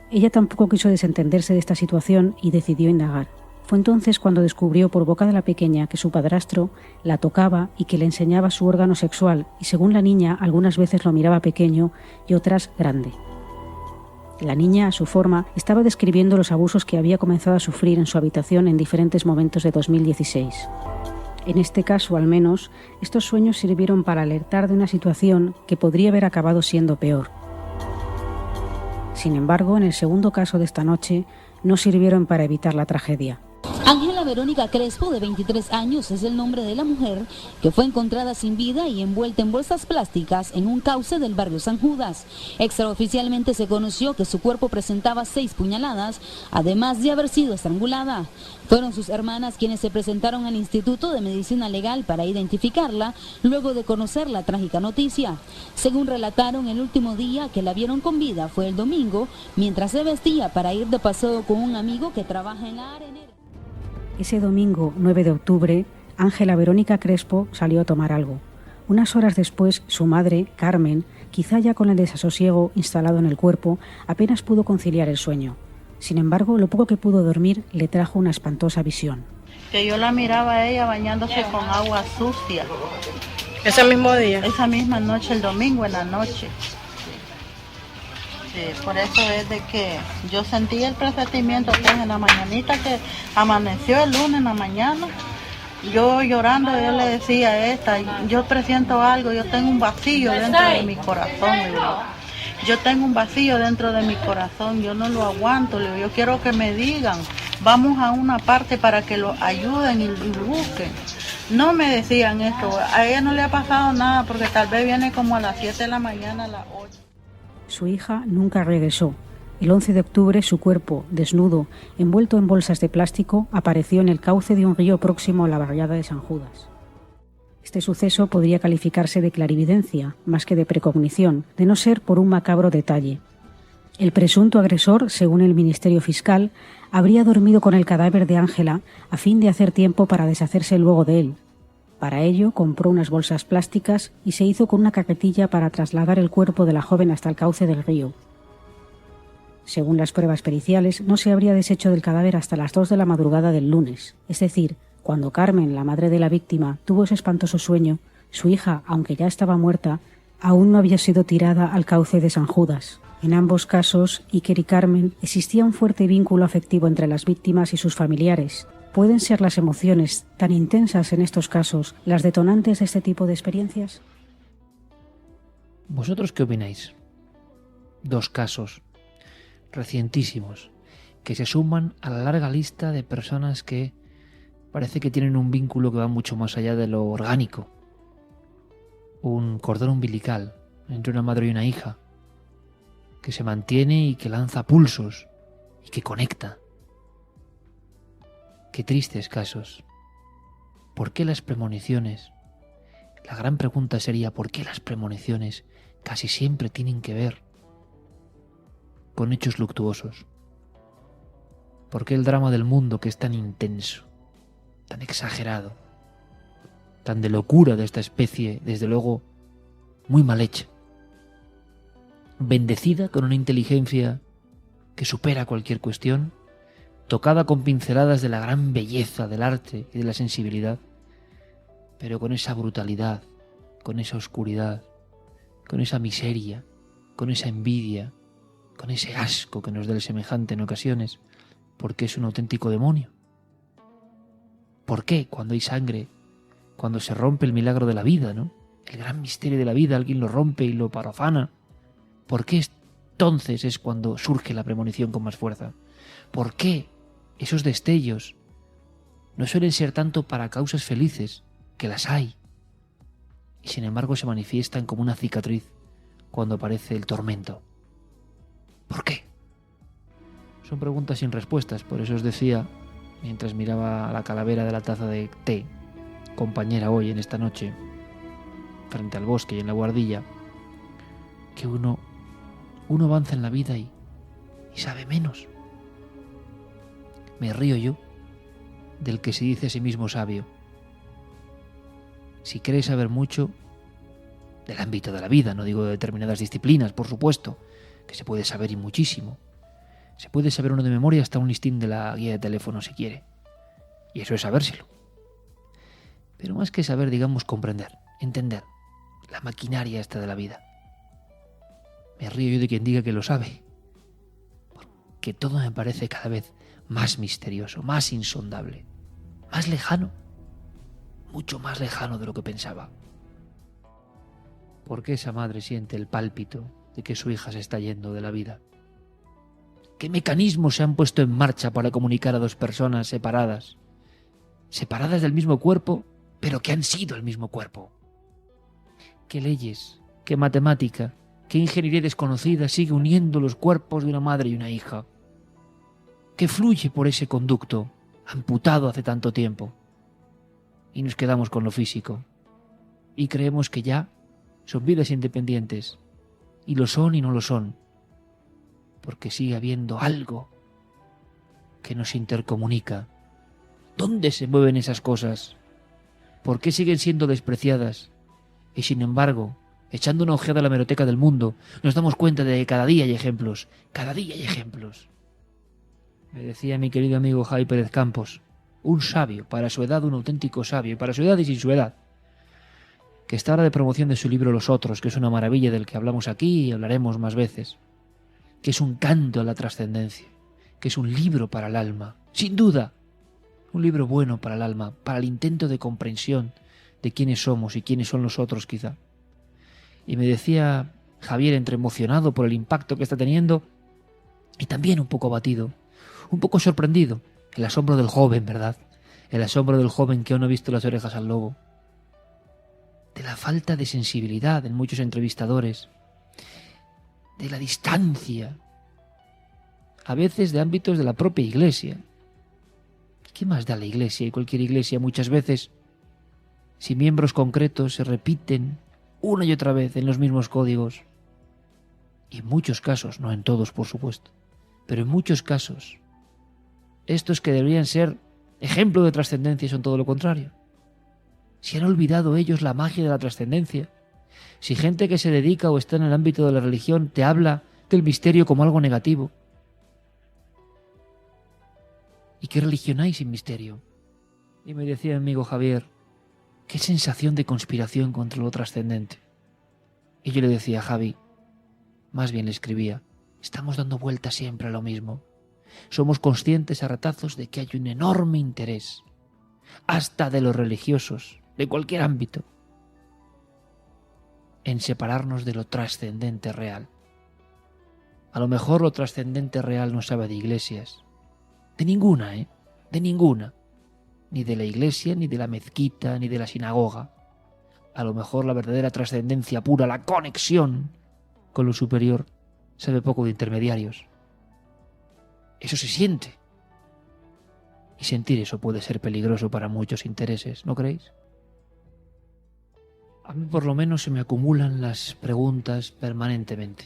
Speaker 12: Ella tampoco quiso desentenderse de esta situación y decidió indagar. Fue entonces cuando descubrió por boca de la pequeña que su padrastro la tocaba y que le enseñaba su órgano sexual, y según la niña algunas veces lo miraba pequeño y otras grande. La niña, a su forma, estaba describiendo los abusos que había comenzado a sufrir en su habitación en diferentes momentos de 2016. En este caso, al menos, estos sueños sirvieron para alertar de una situación que podría haber acabado siendo peor. Sin embargo, en el segundo caso de esta noche, no sirvieron para evitar la tragedia.
Speaker 13: Ángela Verónica Crespo, de 23 años, es el nombre de la mujer que fue encontrada sin vida y envuelta en bolsas plásticas en un cauce del barrio San Judas. Extraoficialmente se conoció que su cuerpo presentaba 6 puñaladas, además de haber sido estrangulada. Fueron sus hermanas quienes se presentaron al Instituto de Medicina Legal para identificarla, luego de conocer la trágica noticia. Según relataron, el último día que la vieron con vida fue el domingo, mientras se vestía para ir de paseo con un amigo que trabaja en la arenera.
Speaker 12: Ese domingo 9 de octubre, Ángela Verónica Crespo salió a tomar algo. Unas horas después, su madre, Carmen, quizá ya con el desasosiego instalado en el cuerpo, apenas pudo conciliar el sueño. Sin embargo, lo poco que pudo dormir le trajo una espantosa visión.
Speaker 14: Que yo la miraba a ella bañándose con agua sucia.
Speaker 15: ¿Ese mismo día?
Speaker 14: Esa misma noche, el domingo en la noche. Sí, por eso es de que yo sentí el presentimiento pues, en la mañanita que amaneció el lunes en la mañana. Yo llorando, yo le decía a esta, yo presiento algo, yo tengo un vacío dentro de mi corazón. Yo tengo un vacío dentro de mi corazón, yo no lo aguanto, yo quiero que me digan, vamos a una parte para que lo ayuden y busquen. No me decían esto, a ella no le ha pasado nada porque tal vez viene como a las 7 de la mañana, a las 8.
Speaker 12: Su hija nunca regresó. El 11 de octubre su cuerpo, desnudo, envuelto en bolsas de plástico, apareció en el cauce de un río próximo a la barriada de San Judas. Este suceso podría calificarse de clarividencia, más que de precognición, de no ser por un macabro detalle. El presunto agresor, según el Ministerio Fiscal, habría dormido con el cadáver de Ángela a fin de hacer tiempo para deshacerse luego de él. Para ello, compró unas bolsas plásticas y se hizo con una carretilla para trasladar el cuerpo de la joven hasta el cauce del río. Según las pruebas periciales, no se habría deshecho del cadáver hasta las 2 de la madrugada del lunes, es decir, cuando Carmen, la madre de la víctima, tuvo ese espantoso sueño, su hija, aunque ya estaba muerta, aún no había sido tirada al cauce de San Judas. En ambos casos, Iker y Carmen, existía un fuerte vínculo afectivo entre las víctimas y sus familiares. ¿Pueden ser las emociones tan intensas en estos casos las detonantes de este tipo de experiencias?
Speaker 1: ¿Vosotros qué opináis? 2 casos recientísimos que se suman a la larga lista de personas que parece que tienen un vínculo que va mucho más allá de lo orgánico. Un cordón umbilical entre una madre y una hija que se mantiene y que lanza pulsos y que conecta. Qué tristes casos. ¿Por qué las premoniciones? La gran pregunta sería ¿por qué las premoniciones casi siempre tienen que ver con hechos luctuosos? ¿Por qué el drama del mundo, que es tan intenso, tan exagerado, tan de locura de esta especie, desde luego muy mal hecha, bendecida con una inteligencia que supera cualquier cuestión, tocada con pinceladas de la gran belleza del arte y de la sensibilidad, pero con esa brutalidad, con esa oscuridad, con esa miseria, con esa envidia, con ese asco que nos da el semejante en ocasiones, porque es un auténtico demonio. ¿Por qué? Cuando hay sangre, cuando se rompe el milagro de la vida, ¿no? El gran misterio de la vida, alguien lo rompe y lo profana. ¿Por qué entonces es cuando surge la premonición con más fuerza? ¿Por qué esos destellos no suelen ser tanto para causas felices, que las hay, y sin embargo se manifiestan como una cicatriz cuando aparece el tormento? ¿Por qué? Son preguntas sin respuestas, por eso os decía, mientras miraba a la calavera de la taza de té, compañera hoy en esta noche, frente al bosque y en la guardilla, que uno avanza en la vida y sabe menos. Me río yo del que se dice a sí mismo sabio. Si queréis saber mucho del ámbito de la vida, no digo de determinadas disciplinas, por supuesto, que se puede saber y muchísimo. Se puede saber uno de memoria hasta un listín de la guía de teléfono si quiere. Y eso es sabérselo. Pero más que saber, digamos, comprender, entender la maquinaria esta de la vida. Me río yo de quien diga que lo sabe, porque todo me parece cada vez más misterioso, más insondable, más lejano, mucho más lejano de lo que pensaba. ¿Por qué esa madre siente el pálpito de que su hija se está yendo de la vida? ¿Qué mecanismos se han puesto en marcha para comunicar a dos personas separadas del mismo cuerpo, pero que han sido el mismo cuerpo? ¿Qué leyes, qué matemática, qué ingeniería desconocida sigue uniendo los cuerpos de una madre y una hija? ¿Qué fluye por ese conducto amputado hace tanto tiempo? Y nos quedamos con lo físico y creemos que ya son vidas independientes, y lo son y no lo son, porque sigue habiendo algo que nos intercomunica. ¿Dónde se mueven esas cosas? ¿Por qué siguen siendo despreciadas? Y sin embargo, echando una ojeada a la hemeroteca del mundo, nos damos cuenta de que cada día hay ejemplos, cada día hay ejemplos. Me decía mi querido amigo Javi Pérez Campos, un sabio, para su edad un auténtico sabio, y para su edad y sin su edad, que está ahora de promoción de su libro Los Otros, que es una maravilla del que hablamos aquí y hablaremos más veces, que es un canto a la trascendencia, que es un libro para el alma, sin duda, un libro bueno para el alma, para el intento de comprensión de quiénes somos y quiénes son los otros quizá. Y me decía Javier, entre emocionado por el impacto que está teniendo y también un poco abatido, un poco sorprendido, el asombro del joven, ¿verdad? El asombro del joven que aún no ha visto las orejas al lobo, de la falta de sensibilidad en muchos entrevistadores, de la distancia, a veces de ámbitos de la propia Iglesia. ¿Qué más da la Iglesia y cualquier Iglesia muchas veces si miembros concretos se repiten una y otra vez en los mismos códigos? Y en muchos casos, no en todos por supuesto, pero en muchos casos, estos que deberían ser ejemplo de trascendencia son todo lo contrario. Si han olvidado ellos la magia de la trascendencia, si gente que se dedica o está en el ámbito de la religión te habla del misterio como algo negativo. ¿Y qué religión hay sin misterio? Y me decía mi amigo Javier, qué sensación de conspiración contra lo trascendente. Y yo le decía, Javi, más bien le escribía, estamos dando vueltas siempre a lo mismo. Somos conscientes a ratazos de que hay un enorme interés, hasta de los religiosos, de cualquier ámbito, en separarnos de lo trascendente real. A lo mejor lo trascendente real no sabe de iglesias, de ninguna, de ninguna, ni de la iglesia, ni de la mezquita, ni de la sinagoga. A lo mejor la verdadera trascendencia pura, la conexión con lo superior, sabe poco de intermediarios. Eso se siente. Y sentir eso puede ser peligroso para muchos intereses, ¿no creéis? A mí por lo menos se me acumulan las preguntas permanentemente.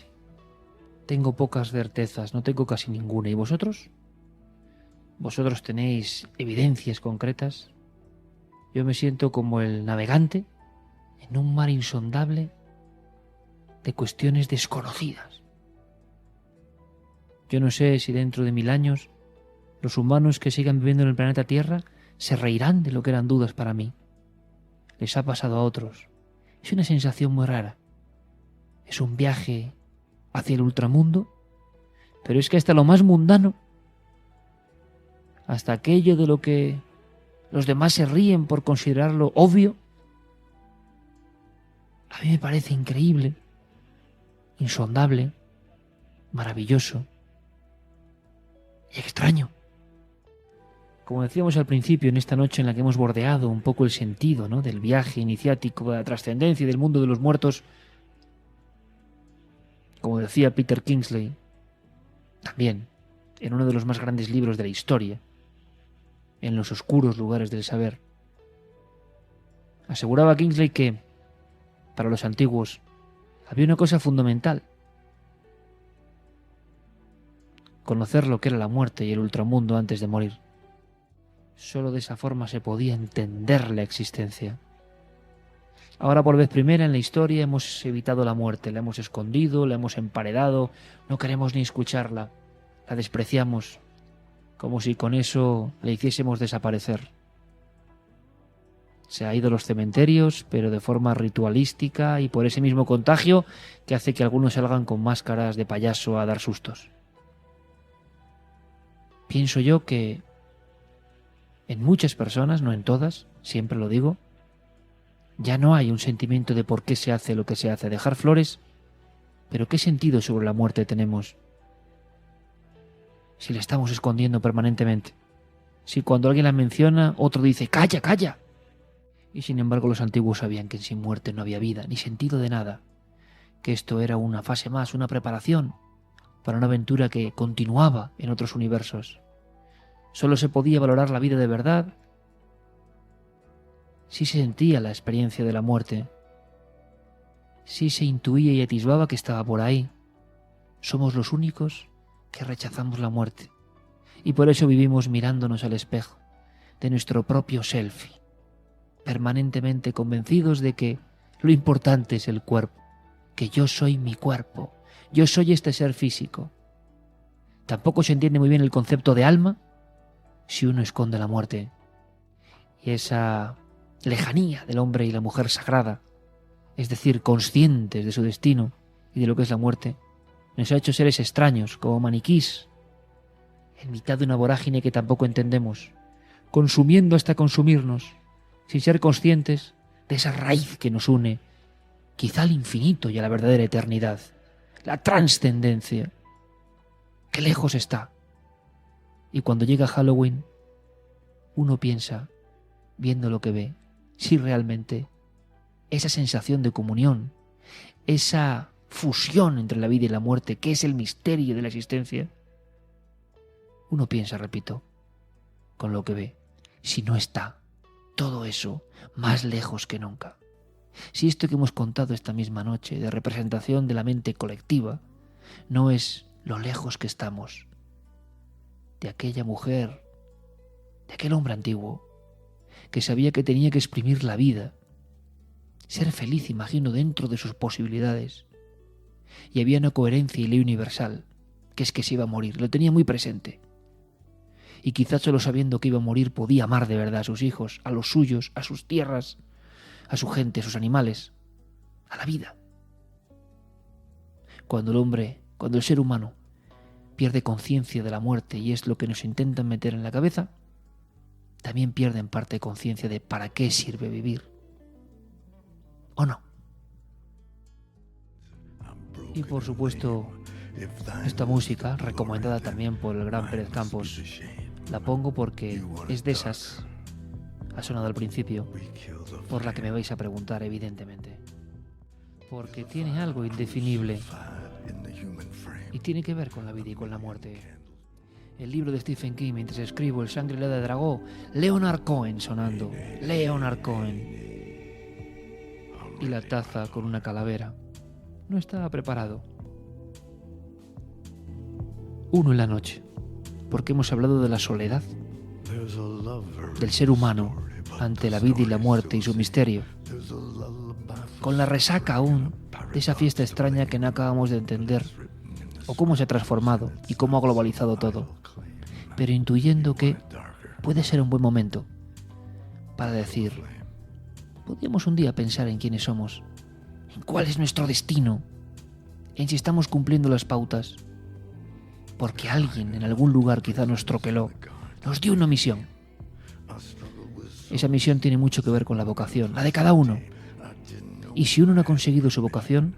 Speaker 1: Tengo pocas certezas, no tengo casi ninguna. ¿Y vosotros? ¿Vosotros tenéis evidencias concretas? Yo me siento como el navegante en un mar insondable de cuestiones desconocidas. Yo no sé si dentro de 1000 años los humanos que sigan viviendo en el planeta Tierra se reirán de lo que eran dudas para mí. Les ha pasado a otros. Es una sensación muy rara. Es un viaje hacia el ultramundo, pero es que hasta lo más mundano, hasta aquello de lo que los demás se ríen por considerarlo obvio, a mí me parece increíble, insondable, maravilloso y extraño. Como decíamos al principio, en esta noche en la que hemos bordeado un poco el sentido, ¿no?, del viaje iniciático, de la trascendencia y del mundo de los muertos, como decía Peter Kingsley, también en uno de los más grandes libros de la historia, En los oscuros lugares del saber, aseguraba Kingsley que, para los antiguos, había una cosa fundamental: conocer lo que era la muerte y el ultramundo antes de morir. Solo de esa forma se podía entender la existencia. Ahora, por vez primera en la historia, hemos evitado la muerte, la hemos escondido, la hemos emparedado, no queremos ni escucharla, la despreciamos, como si con eso la hiciésemos desaparecer. Se ha ido a los cementerios, pero de forma ritualística y por ese mismo contagio que hace que algunos salgan con máscaras de payaso a dar sustos. Pienso yo que en muchas personas, no en todas, siempre lo digo, ya no hay un sentimiento de por qué se hace lo que se hace. Dejar flores, pero ¿qué sentido sobre la muerte tenemos si la estamos escondiendo permanentemente? Si cuando alguien la menciona, otro dice ¡calla, calla! Y sin embargo los antiguos sabían que sin muerte no había vida, ni sentido de nada, que esto era una fase más, una preparación para una aventura que continuaba en otros universos. Solo se podía valorar la vida de verdad si se sentía la experiencia de la muerte, si se intuía y atisbaba que estaba por ahí. Somos los únicos que rechazamos la muerte, y por eso vivimos mirándonos al espejo de nuestro propio selfie, permanentemente convencidos de que lo importante es el cuerpo, que yo soy mi cuerpo, yo soy este ser físico. Tampoco se entiende muy bien el concepto de alma si uno esconde la muerte y esa lejanía del hombre y la mujer sagrada, es decir, conscientes de su destino y de lo que es la muerte, nos ha hecho seres extraños, como maniquís, en mitad de una vorágine que tampoco entendemos, consumiendo hasta consumirnos, sin ser conscientes de esa raíz que nos une, quizá al infinito y a la verdadera eternidad, la trascendencia. ¡Qué lejos está! Y cuando llega Halloween, uno piensa, viendo lo que ve, si realmente esa sensación de comunión, esa fusión entre la vida y la muerte, que es el misterio de la existencia, uno piensa, repito, con lo que ve, si no está todo eso más lejos que nunca. Si esto que hemos contado esta misma noche de representación de la mente colectiva no es lo lejos que estamos de aquella mujer, de aquel hombre antiguo, que sabía que tenía que exprimir la vida, ser feliz, imagino, dentro de sus posibilidades. Y había una coherencia y ley universal, que es que se iba a morir, lo tenía muy presente. Y quizás solo sabiendo que iba a morir podía amar de verdad a sus hijos, a los suyos, a sus tierras, a su gente, a sus animales, a la vida. Cuando el ser humano pierde conciencia de la muerte y es lo que nos intentan meter en la cabeza, también pierde en parte conciencia de para qué sirve vivir. ¿O no? Y por supuesto, esta música, recomendada también por el gran Pérez Campos, la pongo porque es de esas, ha sonado al principio, por la que me vais a preguntar, evidentemente. Porque tiene algo indefinible y tiene que ver con la vida y con la muerte. El libro de Stephen King, mientras escribo El Shangri-La de Dragó, Leonard Cohen sonando, Leonard Cohen. Y la taza con una calavera. No estaba preparado. 1 en la noche, porque hemos hablado de la soledad, del ser humano ante la vida y la muerte y su misterio, con la resaca aún de esa fiesta extraña que no acabamos de entender, o cómo se ha transformado y cómo ha globalizado todo, pero intuyendo que puede ser un buen momento para decir, podríamos un día pensar en quiénes somos, en cuál es nuestro destino, en si estamos cumpliendo las pautas, porque alguien en algún lugar quizá nos troqueló, nos dio una misión. Esa misión tiene mucho que ver con la vocación, la de cada uno. Y si uno no ha conseguido su vocación,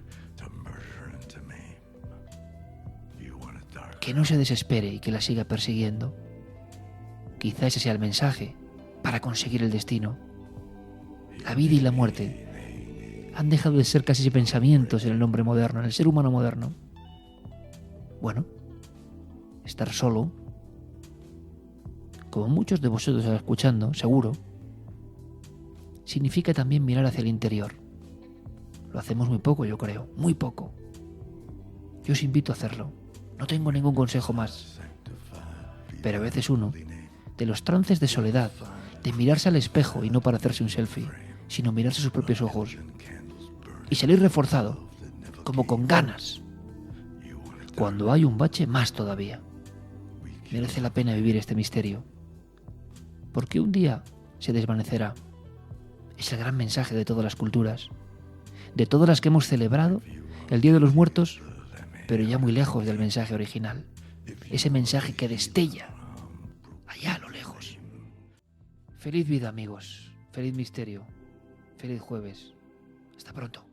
Speaker 1: que no se desespere y que la siga persiguiendo. Quizá ese sea el mensaje para conseguir el destino. La vida y la muerte han dejado de ser casi pensamientos en el hombre moderno, en el ser humano moderno. Bueno, estar solo, como muchos de vosotros están escuchando, seguro, significa también mirar hacia el interior. Lo hacemos muy poco, yo creo, muy poco. Yo os invito a hacerlo. No tengo ningún consejo más. Pero a veces uno, de los trances de soledad, de mirarse al espejo y no para hacerse un selfie, sino mirarse sus propios ojos, y salir reforzado, como con ganas. Cuando hay un bache, más todavía. Merece la pena vivir este misterio, porque un día se desvanecerá. Es el gran mensaje de todas las culturas, de todas las que hemos celebrado el Día de los Muertos, pero ya muy lejos del mensaje original, ese mensaje que destella allá a lo lejos. Feliz vida, amigos, feliz misterio, feliz jueves. Hasta pronto.